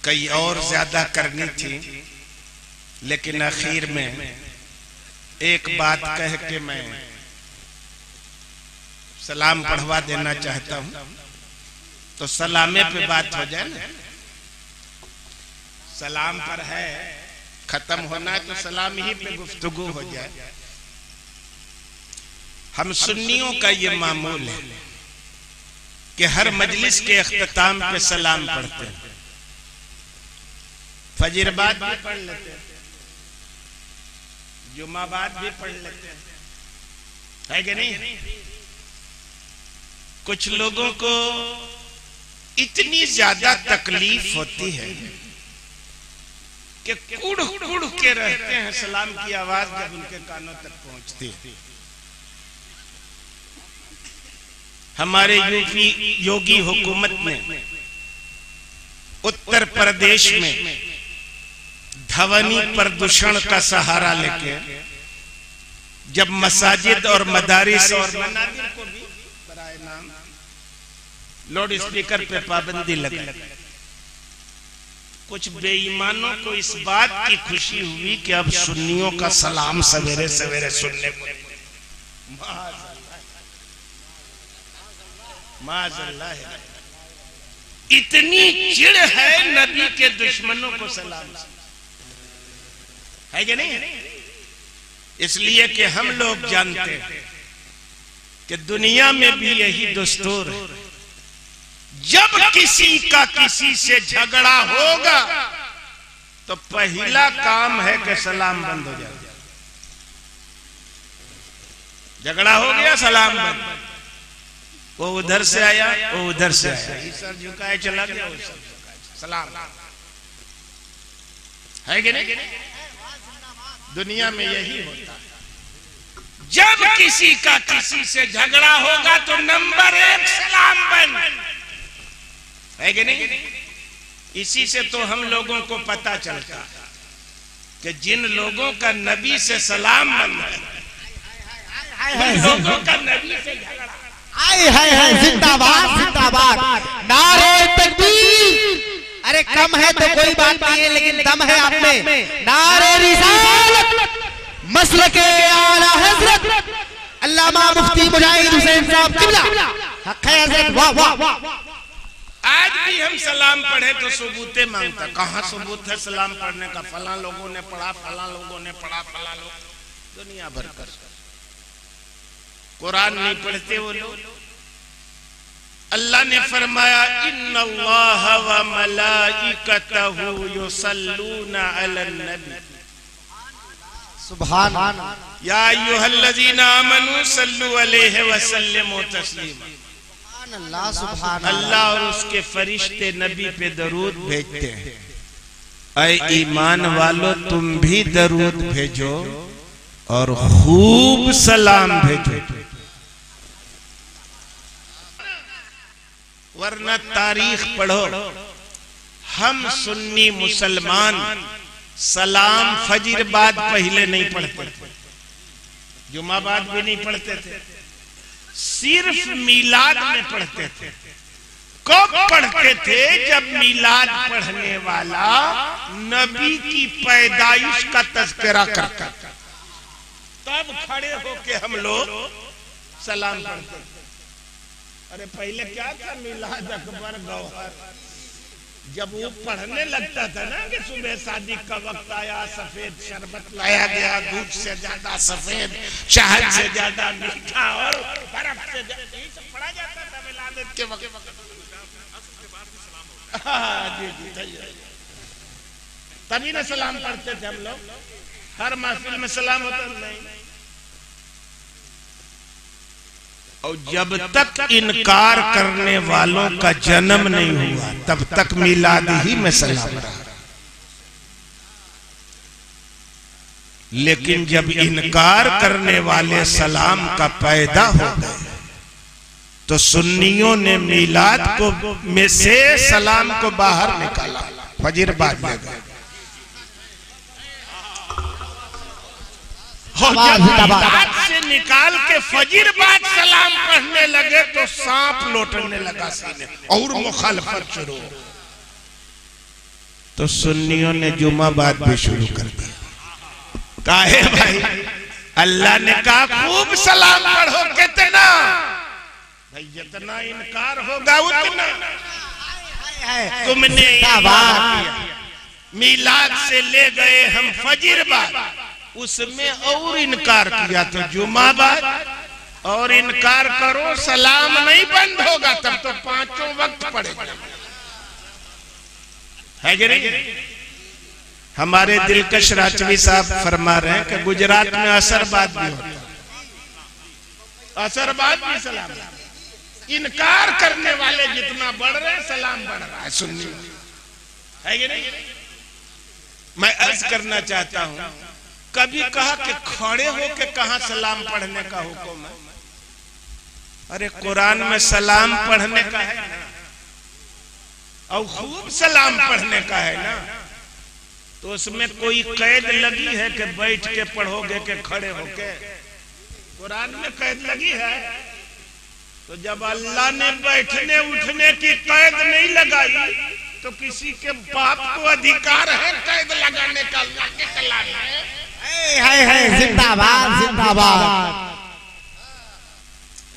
कई और ज्यादा करनी थी, लेकिन आखिर में एक बात कह के मैं सलाम पढ़वा देना चाहता हूं। तो सलामे पे बात हो जाए ना, सलाम पर है, खत्म होना है तो सलाम ही पे गुफ्तगू हो जाए। हम सुन्नियों का ये मामूल है कि हर मजलिस के इख्तिताम पे सलाम पढ़ते हैं। फजर बाद भी पढ़ लेते हैं, जुमा बाद भी पढ़ लेते हैं, है कि नहीं? कुछ लोगों को इतनी ज्यादा तकलीफ होती है कि कुड़ कुड़ के रहते हैं सलाम की आवाज जब उनके कानों तक पहुंचती है। हमारे यूपी योगी हुकूमत में उत्तर प्रदेश में ध्वनि प्रदूषण का सहारा लेके जब मसाजिद और मदारिस और मनाजिर को भी बराए नाम लाउड स्पीकर पे पाबंदी लगी, कुछ बेईमानों को इस बात की खुशी हुई कि अब सुन्नियों का सलाम सवेरे सवेरे सुनने को। माज़अल्लाह, इतनी चिढ़ है नबी के दुश्मनों को सलाम, है कि नहीं? इसलिए कि हम लोग जानते हैं कि दुनिया में भी यही दस्तूर है, जब किसी का किसी से झगड़ा होगा तो पहला काम है कि सलाम बंद हो जाए। झगड़ा हो गया, सलाम बंद। वो उधर से आया, वो उधर से आया, सर झुकाए चला गया, सलाम, है कि नहीं? दुनिया में यही होता है। जब किसी का किसी से झगड़ा होगा तो नंबर 1 सलाम बंद, है कि नहीं? इसी से तो हम लोगों को पता चलता है कि जिन लोगों का नबी से सलाम बंद है, लोगों का नबी से झगड़ा। जिंदाबाद जिंदाबाद, नारे तकबीर। अरे कम है तो कोई बात नहीं है, लेकिन दम है आप में। नारे रिसालत, मसलके आला हजरत अल्लामा मुफ्ती मुजाहिद हुसैन साहब किबला, हक है हजरत, वाह वाह वाह। आज भी हम सलाम पढ़े तो सबूते मांगता। कहाँ सबूत है सलाम पढ़ने का? फला लोगों ने पढ़ा, फला लोगों ने पढ़ा, फला लोग दुनिया भर कर। कुरान नहीं पढ़ते वो लोग। अल्लाह ने फरमाया इन्नल्लाह व मलाइकतहु युसल्लूना अलन नबी। सुभान अल्लाह। या अय्युहल्लज़ीना आमनू सल्लु अलैहि व सल्लिमू तस्लीमा। अल्लाह सुभान अल्लाह और उसके फरिश्ते नबी पे दरूद भेजते हैं। ऐ ईमान वालों तुम भी दरूद भेजो और खूब सलाम भेजो, वरना तारीख पढ़ो। हम सुन्नी मुसलमान सलाम फजर बाद पहले नहीं पढ़ते थे, जुमा बाद भी नहीं पढ़ते थे, सिर्फ मीलाद में पढ़ते थे। कब पढ़ते थे? जब मीलाद पढ़ने वाला नबी की पैदाइश का तज़किरा करता था, तब खड़े होके हम लोग सलाम पढ़ते थे। अरे पहले क्या था? मीलाद अकबर गौहर। जब वो पढ़ने लगता था ना कि सुबह शादी का वक्त आया, सफेद शरबत लाया गया, दूध से ज्यादा सफेद, शहद से ज्यादा मीठा और बर्फ से ज्यादा, यही सब पढ़ा जाता था मिलाद के वक्त। जी, तभी ना सलाम पढ़ते थे हम लोग। हर महफिल में सलाम होता नहीं। और जब तक इनकार करने वालों का जन्म नहीं हुआ तब तक मिलाद ही में सलाम रहा। लेकिन जब इनकार करने वाले सलाम का पैदा हो गए तो सुन्नियों ने मिलाद को में से सलाम को बाहर निकाला, फजर बाद ले गए। मिलाद से निकाल के फजर बाद सलाम पढ़ने लगे तो सांप लौटने लगा सीने और मुखालफत शुरू। तो सुन्नियों ने जुमा बाद भी शुरू कर दिया। काहे भाई? अल्लाह ने कहा खूब सलाम पढ़ो। कितना भाई? जितना इनकार होगा उतना। तुमने मिलाद से ले गए हम फजर बाद, उसमें और इनकार किया तो जुमा बाद, और इनकार करो सलाम नहीं बंद होगा तब तो पांचों वक्त पड़ेगा। है कि नहीं? हमारे दिलकश राजवी साहब फरमा रहे हैं कि गुजरात में असर बाद भी होता है, असर बाद भी सलाम। इनकार करने वाले जितना बढ़ रहे हैं सलाम बढ़ रहा है। सुन्नी है कि नहीं? मैं अर्ज करना चाहता हूं, कभी कहा कि खड़े होके कहां सलाम पढ़ने का हुक्म है? अरे कुरान में सलाम पढ़ने का है ना, और खूब सलाम पढ़ने का है ना, तो उसमें कोई कैद लगी है कि बैठ के पढ़ोगे कि खड़े होके? कुरान में कैद लगी है। तो जब अल्लाह ने बैठने उठने की कैद नहीं लगाई तो किसी के बाप को अधिकार है कैद लगाने का? अल्लाह के कलाम में है। जिंदाबाद जिंदाबाद।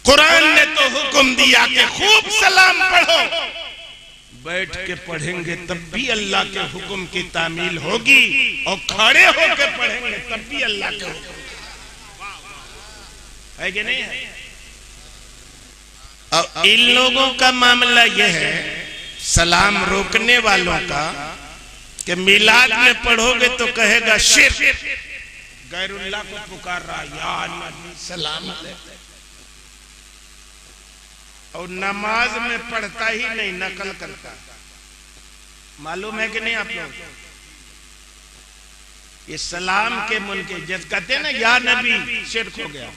कुरान ने तो हुक्म दिया कि खूब सलाम पढ़ो। बैठ के पढ़ेंगे तब भी अल्लाह के हुक्म की तामील होगी, और खड़े होकर पढ़ेंगे तब भी अल्लाह के हुक्म है कि नहीं है? और इन लोगों का मामला यह है, सलाम रोकने वालों का, कि मिलाद में पढ़ोगे तो कहेगा शिर्क, गैरुल्लाह को पुकार रहा या नबी सलाम अलैकुम, और नमाज में पढ़ता ही नहीं, नकल करता। मालूम है कि नहीं आप लोग? ये सलाम के मुनके जब कहते हैं ना या नबी, शिर्क हो गया,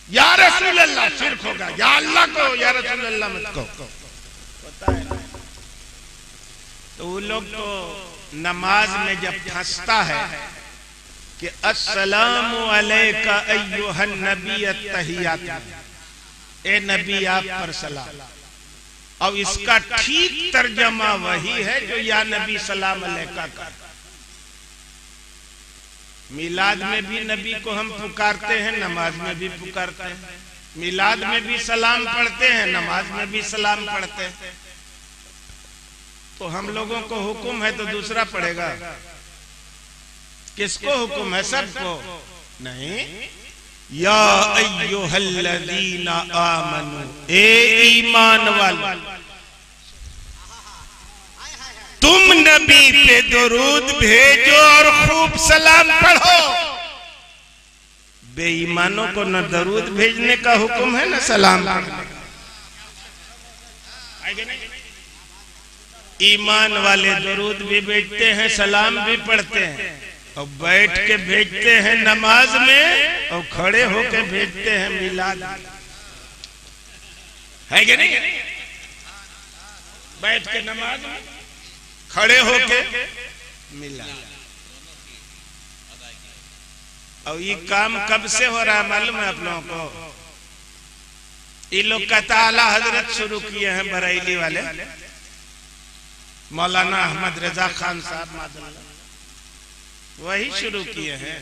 या रसूल अल्लाह शिर्क होगा, या अल्लाह को या रसूल अल्लाह मत कहो, पता है ना? तो वो लोग तो नमाज में जब फंसता है कि अस्सलामु अलैका अय्युहन नबी अत्तहियात, ए नबी आप पर सलाम, और इसका ठीक तर्जमा वही है जो या नबी सलाम अलैका का। मिलाद में भी नबी को हम पुकारते हैं, नमाज में भी पुकारते हैं। मिलाद में भी सलाम पढ़ते हैं, नमाज में भी सलाम पढ़ते हैं। तो हम लोगों को हुक्म है तो दूसरा पड़ेगा। किसको हुक्म है? सबको नहीं। या अय्युहल्लज़ीना आमनू, ए ईमान वालों, तुम नबी पे दुरूद भेजो और खूब सलाम पढ़ो। बेईमानों को न दरूद भेजने का हुक्म है न सलाम पढ़ने का। ईमान वाले दरूद भी भेजते हैं, सलाम भी पढ़ते हैं, और बैठ के भेजते हैं नमाज में, और खड़े होके भेजते हैं मिलाद। है कि नहीं? बैठ के नमाज में, खड़े होके मिलाद। और ये काम कब से हो रहा है मालूम है आप लोगों को? ये लोग कहता आला हजरत शुरू किए हैं बरेली वाले, मौलाना अहमद रजा खान साहब मादल्ला, वही शुरू किए हैं।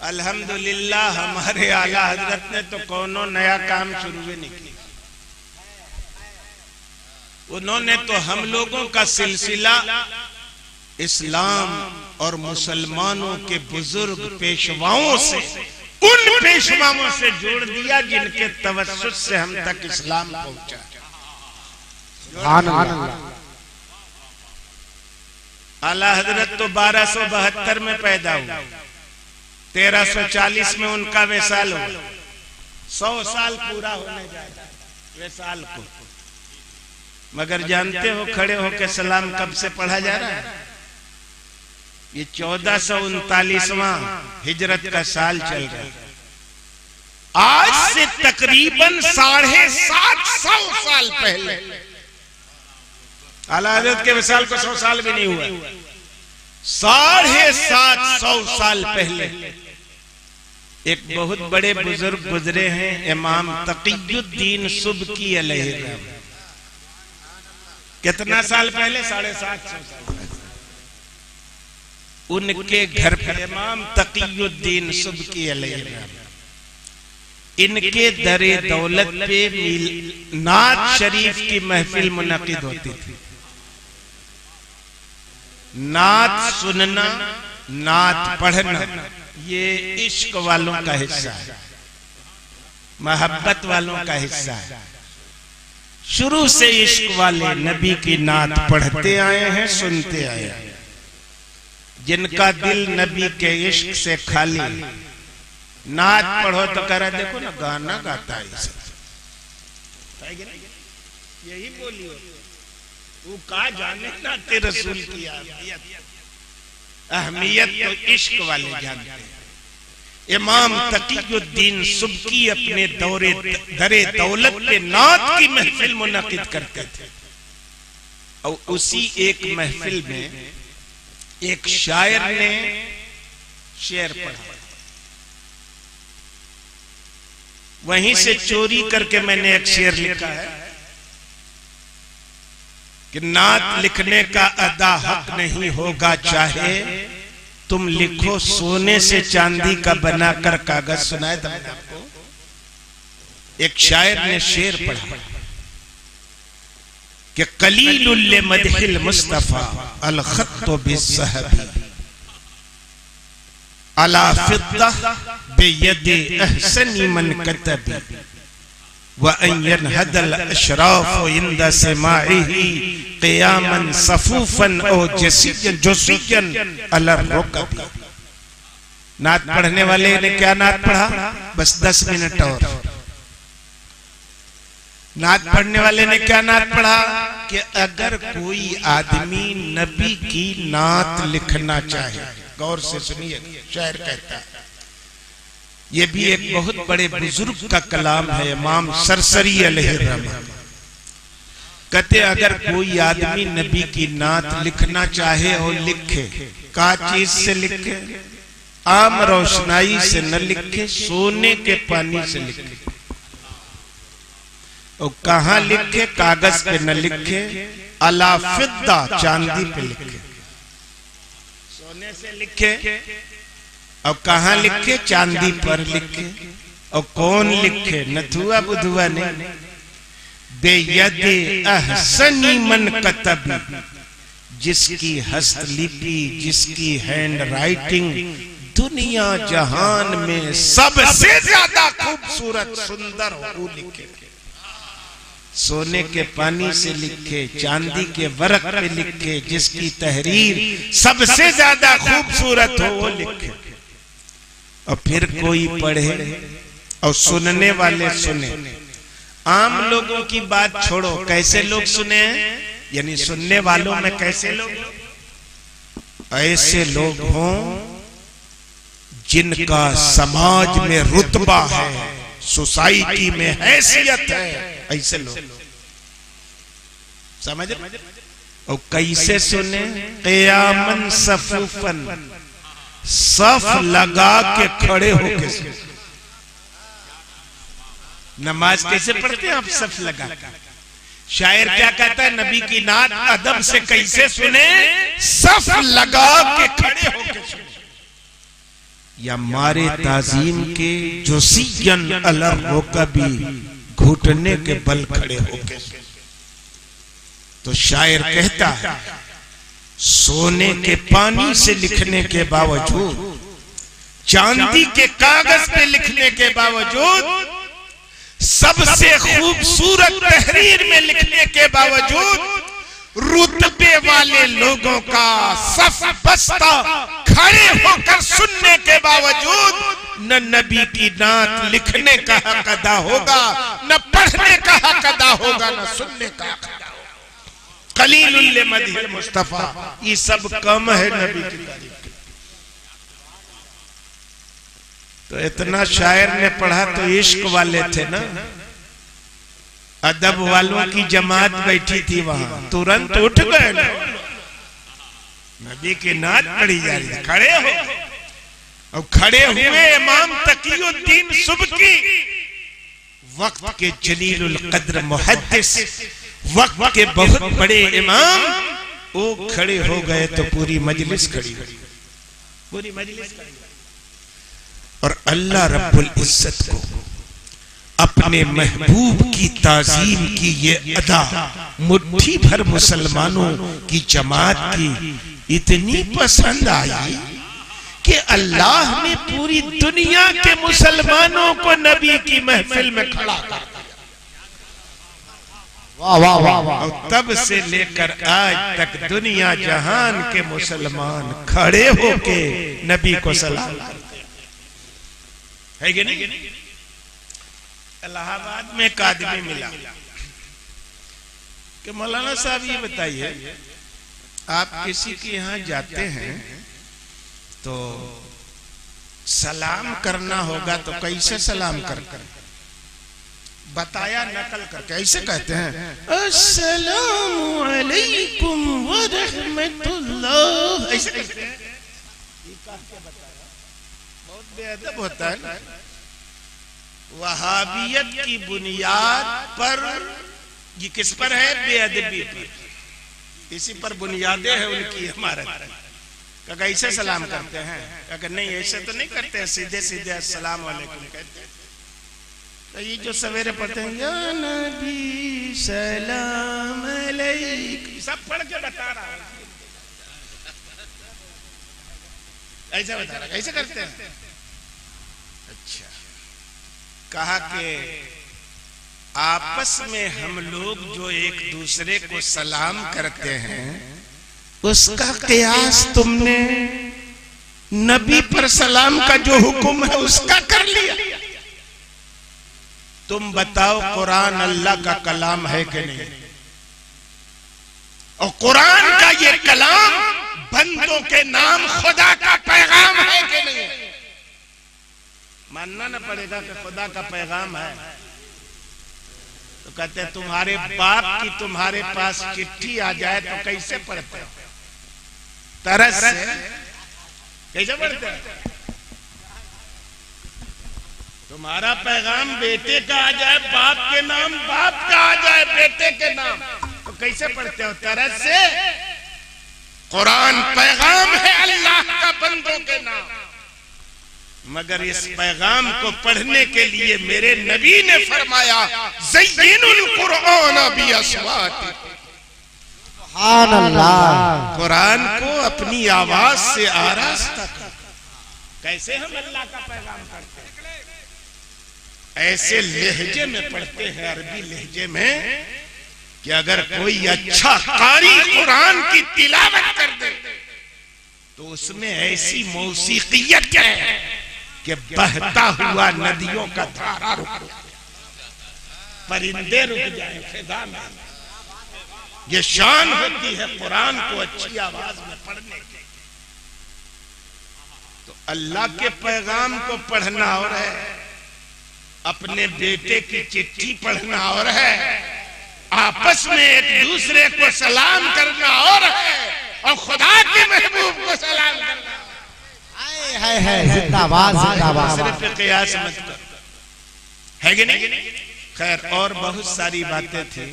अल्हम्दुलिल्लाह हमारे आला हजरत ने तो कोनो नया काम शुरू ही नहीं किया। उन्होंने तो हम लोगों का सिलसिला इस्लाम और मुसलमानों के बुजुर्ग पेशवाओं से, उन पेशवाओं से जोड़ दिया जिनके तवस्सुत से हम तक इस्लाम पहुंचा। आला हजरत तो 1272 में पैदा हुआ, 1340 में उनका वेसाल हो, 100 साल पूरा होने जाएगा वेसाल को। मगर जानते हो खड़े होकर सलाम कब से पढ़ा जा रहा है? ये 1439वां हिजरत का साल चल रहा है। आज से तकरीबन 750 साल पहले, आला हज़रत के विसाल को 100 साल भी नहीं हुआ, 750 साल पहले एक बहुत बड़े बुजुर्ग गुजरे हैं, इमाम तकीयुद्दीन सुबकी अलैहिर्रहम। कितना साल पहले? 750 साल। उनके घर पर इमाम तकीयुद्दीन सुबकी अलैहिर्रहम, इनके दरे दौलत पे नात शरीफ की महफिल मुनक़िद होती थी। नात सुनना, नात पढ़ना, ये इश्क वालों का हिस्सा है, मोहब्बत वालों का हिस्सा है। शुरू से इश्क वाले नबी की नात पढ़ते आए हैं, सुनते आए हैं। जिनका दिल नबी के इश्क से खाली, नात पढ़ो तो कह रहा देखो ना गाना गाता है इसे, यही बोलियो वो का जाने नाते रसूल की अहमियत तो इश्क वाले जानते हैं। इमाम तकीयुद्दीन सुबकी अपने दरे दौलत पे नात की महफिल मुनक़िद करते थे, और उसी एक महफिल में एक शायर ने शेर पढ़ा। वहीं से चोरी करके मैंने एक शेर लिखा है कि नात लिखने का अदा हक नहीं होगा, चाहे तुम लिखो सोने से चांदी का बनाकर कागज। सुनाए था आपको? एक शायर ने शेर पढ़ा कि कलीलुल मदहिल मुस्तफा अल खत्तो बिस्सहबी अला फिद्दा बेयदे अहसनी मन कतबी व अन यनहदल अशराफ इंदा समाइही क़ियामन सफूफन ओ जसीजन अला रुकब। नात पढ़ने वाले ने क्या नात पढ़ा? बस 10 मिनट और। नात पढ़ने वाले ने क्या नात पढ़ा कि अगर कोई आदमी नबी की नात लिखना चाहे, गौर से सुनिए, शायर कहता है, ये भी एक बहुत बड़े बुजुर्ग का कलाम है, इमाम सरसरी अलैहिर्रहम। कहते अगर कोई आदमी नबी की नात लिखना चाहे और लिखे, का चीज से लिखे? आम रोशनाई से न लिखे, सोने के पानी से लिखे। और कहां लिखे? कागज पे न लिखे, अला फिद्दा, चांदी पे लिखे। सोने से लिखे और कहां लिखे? चांदी पर लिखे। और कौन लिखे? नथुआ बुधुआ नहीं, बेयदे अहसनी मन कतब, जिसकी हस्तलिपि, जिसकी हैंड राइटिंग दुनिया जहान में सबसे ज्यादा खूबसूरत सुंदर हो लिखे। सोने के पानी से लिखे, चांदी के वर्क पे लिखे, जिसकी तहरीर सबसे ज्यादा खूबसूरत हो वो लिखे। और फिर कोई पढ़े और सुनने वाले सुने। आम लोगों की बात छोड़ो, कैसे लोग सुने, यानी सुनने वालों में कैसे लोग, ऐसे लोग हों जिनका समाज में रुतबा है, सोसाइटी में हैसियत है, ऐसे लोग समझ। और कैसे सुने, क़यामन सफूफन, सफ लगा के खड़े होके सुने। नमाज कैसे पढ़ते हैं आप, सफ लगा। शायर क्या कहता है, नबी की नात अदब से कैसे सुने, सफ लगा के खड़े होके सुने। या मारे ताजीम के जोसियन अलर हो, कभी घुटने के बल खड़े होके। तो शायर कहता है, सोने के पानी से लिखने के बावजूद, चांदी के कागज पे लिखने के बावजूद, सबसे खूबसूरत तहरीर में लिखने के बावजूद, रुतबे वाले लोगों का सफ बस्ता खड़े होकर सुनने के बावजूद, न नबी की नात लिखने का हक अदा होगा, न पढ़ने का हक अदा होगा, न सुनने का हक अदा होगा। कलीलुल मदहिल मुस्तफा, ये सब कम है नबी की तारीफ। तो इतना शायर ने पढ़ा तो इश्क वाले थे ना, अदब वालों की जमात बैठी थी वहां, तुरंत उठ गए ना, नबी की नात पढ़ी जा रही, खड़े हो। और खड़े हुए इमाम तकीउद्दीन सुबकी, वक्त के जलीलुल कद्र मुहद्दिस, वक्त के बहुत बड़े इमाम, वो खड़े हो गए तो पूरी मजलिस खड़ी हो, पूरी मजलिस खड़ी। और अल्लाह रब्बुल इज्जत को अपने महबूब की ताजीम की ये अदा मुट्ठी भर मुसलमानों की जमात की इतनी पसंद आई कि अल्लाह ने पूरी दुनिया के मुसलमानों को नबी की महफिल में खड़ा कर दिया। वाह वाह वाह वाह। और तब से लेकर आज तक दुनिया जहान के मुसलमान खड़े होके नबी को सलाम करते हैं, कि नहीं? इलाहाबाद में एक आदमी मिला कि मौलाना साहब ये बताइए, आप किसी के यहाँ जाते हैं तो सलाम करना होगा तो कैसे सलाम कर बताया, नकल करके ऐसे कहते हैं, अस्सलामु अलैकुम व रहमतुल्लाह, ऐसे कहते हैं। बहुत बेअदब होता है ना। वहाबियत की बुनियाद पर, ये किस पर है? बेअदबी पर। इसी पर बुनियादें हैं उनकी हमारे। कहा ऐसे सलाम करते हैं? कहा नहीं, ऐसे तो नहीं करते हैं, सीधे सीधे अस्सलाम वालेकुम कहते हैं। तो ये जो सवेरे पढ़ते हैं या नबी सलाम अलैकुम, सब पढ़ के बता रहा है, ऐसे बता रहा, ऐसे करते हैं। अच्छा, कहा कि आपस में हम लोग जो एक दूसरे को सलाम करते हैं, उसका कियास तुमने नबी पर सलाम का जो हुक्म है उसका कर लिया। तुम बताओ कुरान अल्लाह का कलाम है कि नहीं? और कुरान का ये कलाम बंदों के नाम खुदा का पैगाम है कि नहीं? मानना ना पड़ेगा कि खुदा का पैगाम है। तो कहते हैं तुम्हारे बाप की तुम्हारे पास चिट्ठी आ जाए तो कैसे पढ़ते हो? तरस से कैसे पढ़ते हो? तुम्हारा पैगाम बेटे का आ जाए, बाप के नाम, बाप का आ जाए बेटे के नाम, तो कैसे पढ़ते हो? तरस से। कुरान पैगाम है अल्लाह का बंदों के नाम। मगर इस पैगाम को पढ़ने के लिए मेरे नबी ने फरमाया ज़य्यिनुल कुरआन बिअस्वाति। सुभान अल्लाह। कुरान को अपनी आवाज से आरास्ता कर। कैसे हम अल्लाह का पैगाम करते हैं? ऐसे लहजे में पढ़ते हैं, अरबी लहजे में, कि अगर कोई अच्छा कारी कुरान की तिलावत कर दे तो उसमें ऐसी मौसीकियत है कि बहता हुआ नदियों का धारा रुक जाए, परिंदे रुक जाए, फिजा में। ये शान होती है कुरान को अच्छी आवाज में पढ़ने की। तो अल्लाह के पैगाम को पढ़ना और है, अपने बेटे की चिट्ठी पढ़ना और है, आपस में एक दूसरे को सलाम करना और है, और खुदा के महबूब को सलाम करना है। जिंदाबाद जिंदाबाद। सिर्फ कयास मत कर, है कि नहीं? खैर, और बहुत सारी बातें थी।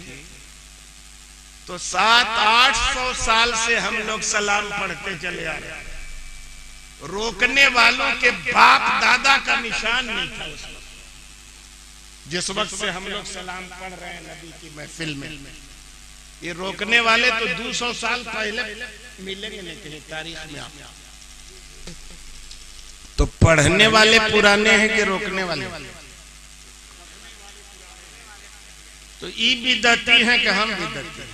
तो 700-800 साल से हम लोग सलाम पढ़ते चले आ रहे। रोकने वालों के बाप दादा का निशान नहीं था उस वक्त, जिस वक्त से हम लोग सलाम पढ़ रहे हैं नबी की महफिल में। ये रोकने वाले तो 200 साल पहले मिलेंगे नहीं कहीं तारीख में। आप तो पढ़ने वाले पुराने हैं कि रोकने वाले? तो ई बिदअती हैं कि हम बिदअती हैं?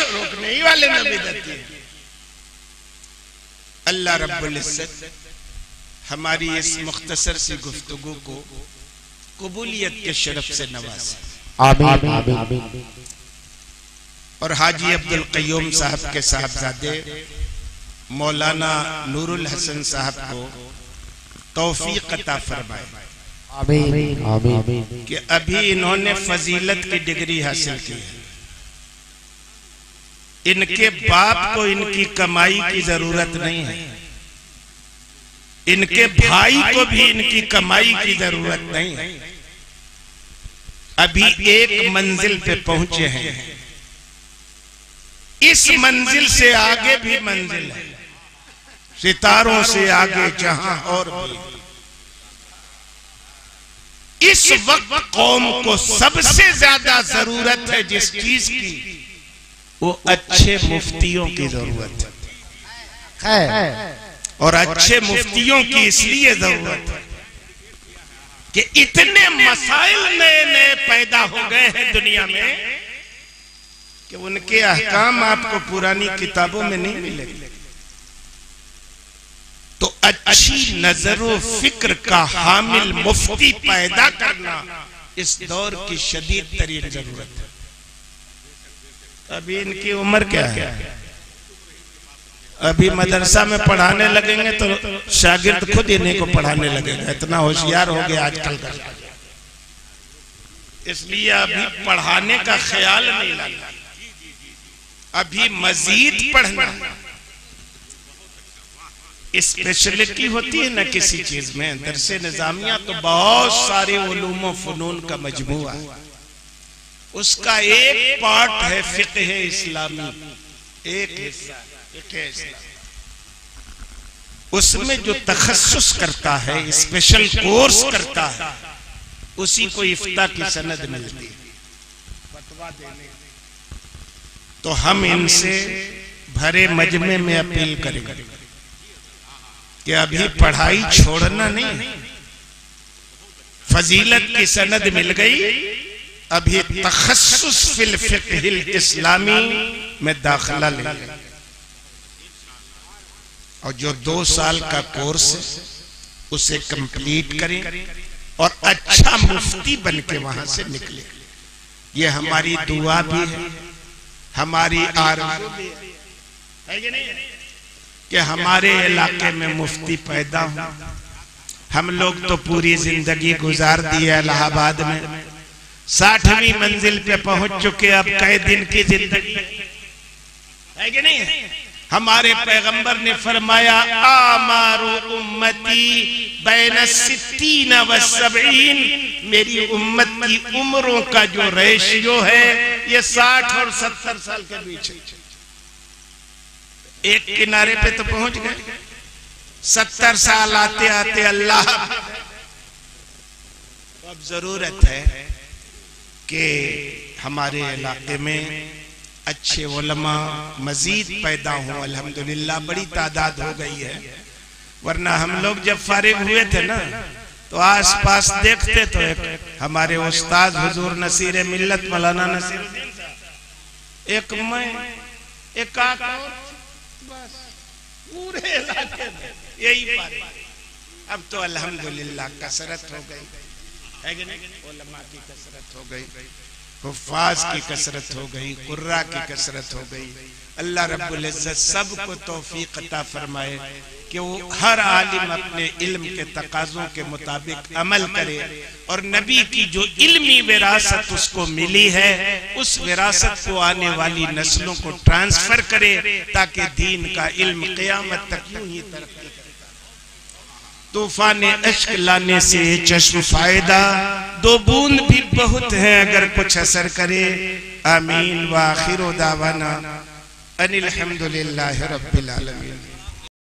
रोकने ही वाले में बिदअती हैं। अल्लाह रब्बुल इज्जत हमारी इस मुख्तसर सी गुफ्तगू को कबूलियत के शरफ से नवाजे। आमीन आमीन। और हाजी अब्दुल क़य्यूम साहब के साहबजादे मौलाना नूरुल हसन साहब को तौफीक अता फरमाए। आमीन आमीन। कि अभी इन्होंने फजीलत की डिग्री हासिल की है। इनके बाप को इनकी कमाई की जरूरत नहीं है, इनके भाई को भी इनकी कमाई की जरूरत नहीं है। अभी एक मंजिल पे पहुंचे हैं, इस मंजिल से आगे भी मंजिल है, सितारों से आगे जहां और भी। इस वक्त कौम को सबसे ज्यादा जरूरत है जिस चीज की, वो अच्छे मुफ्तियों की जरूरत है। और अच्छे मुफ्तियों की इसलिए जरूरत है कि इतने मसाइल नए नए पैदा हो गए हैं दुनिया में कि उनके अहकाम आपको पुरानी किताबों में नहीं मिलेंगे। तो अच्छी नजरो फिक्र का हामिल मुफ्ती पैदा करना इस दौर की शदीद तरीन जरूरत है। अभी इनकी उम्र क्या है? अभी मदरसा में पढ़ाने लगेंगे तो शागिर्द खुद इन्हीं को पढ़ाने लगेगा, इतना होशियार हो गया आजकल का। इसलिए अभी पढ़ाने का ख्याल नहीं लाना, अभी मजीद पढ़ना। स्पेशलिटी होती है ना किसी चीज में, दरसे निजामिया तो बहुत सारे उलूम व फनून का मजमूआ, उसका एक पार्ट है फिक़्ह इस्लामी, एक हिस्सा फिक़्ह इस्लामी। उसमें जो तखस्सुस करता है, स्पेशल कोर्स करता है, उसी को इफ्ता की सनद मिलती है फतवा देने। तो हम इनसे भरे मजमे में अपील करेंगे कि अभी पढ़ाई छोड़ना नहीं, फजीलत की सनद मिल गई, अभी तखस्सुस फिल फिक़्हिल इस्लामी में दाखिला ले, और जो 2 साल का कोर्स है उसे कंप्लीट करें और अच्छा मुफ्ती बन के वहां से निकले। ये हमारी दुआ भी है, हमारी आरज़ू भी है कि नहीं, कि हमारे इलाके में मुफ्ती पैदा हो। हम लोग तो पूरी जिंदगी गुजार दी है इलाहाबाद में, 60वीं मंजिल पे पहुंच चुके, अब कई दिन की जिंदगी है कि नहीं। हमारे पैगंबर ने फरमाया आमारु उम्मती बैन 60 व 70, मेरी उम्मत की उम्रों का जो रेशियो है ये 60 और 70 साल के बीच है। एक किनारे पे तो पहुंच गए, 70 साल आते आते अल्लाह, अब जरूरत है कि हमारे इलाके में अच्छे उलमा मजीद पैदा हों। अल्हम्दुलिल्लाह बड़ी तादाद हो गई है, वरना हम लोग जब फारिग हुए थे ना तो आस पास देखते तो एक हमारे उस्ताद हुजूर नसीर मिल्लत मौलाना नसीरुद्दीन साहब, एक मैं, एक आका, बस पूरे इलाके में यही बात। अब तो अल्हम्दुलिल्लाह कसरत हो गई है कि नहीं, उलमा की कसरत हो गई, हुफ्फाज की कसरत हो गई, कुर्रा की कसरत हो गई। अल्लाह रब्बुल इज्जत सबको तौफीक अता फरमाए कि वो हर आलिम अपने इल्म के तकाज़ों के मुताबिक अमल करे और नबी की जो इल्मी विरासत उसको मिली है उस विरासत को आने वाली नस्लों को ट्रांसफर करे, ताकि दीन का इल्म क़यामत तक यूं ही तरक्की करे। तूफान अश्क लाने से चश्म फायदा, दो बूंद भी बहुत है अगर कुछ असर करे। आमीन व आखिर दावाना अनिल हम्दुलिल्लाहि रब्बिल आलमीन।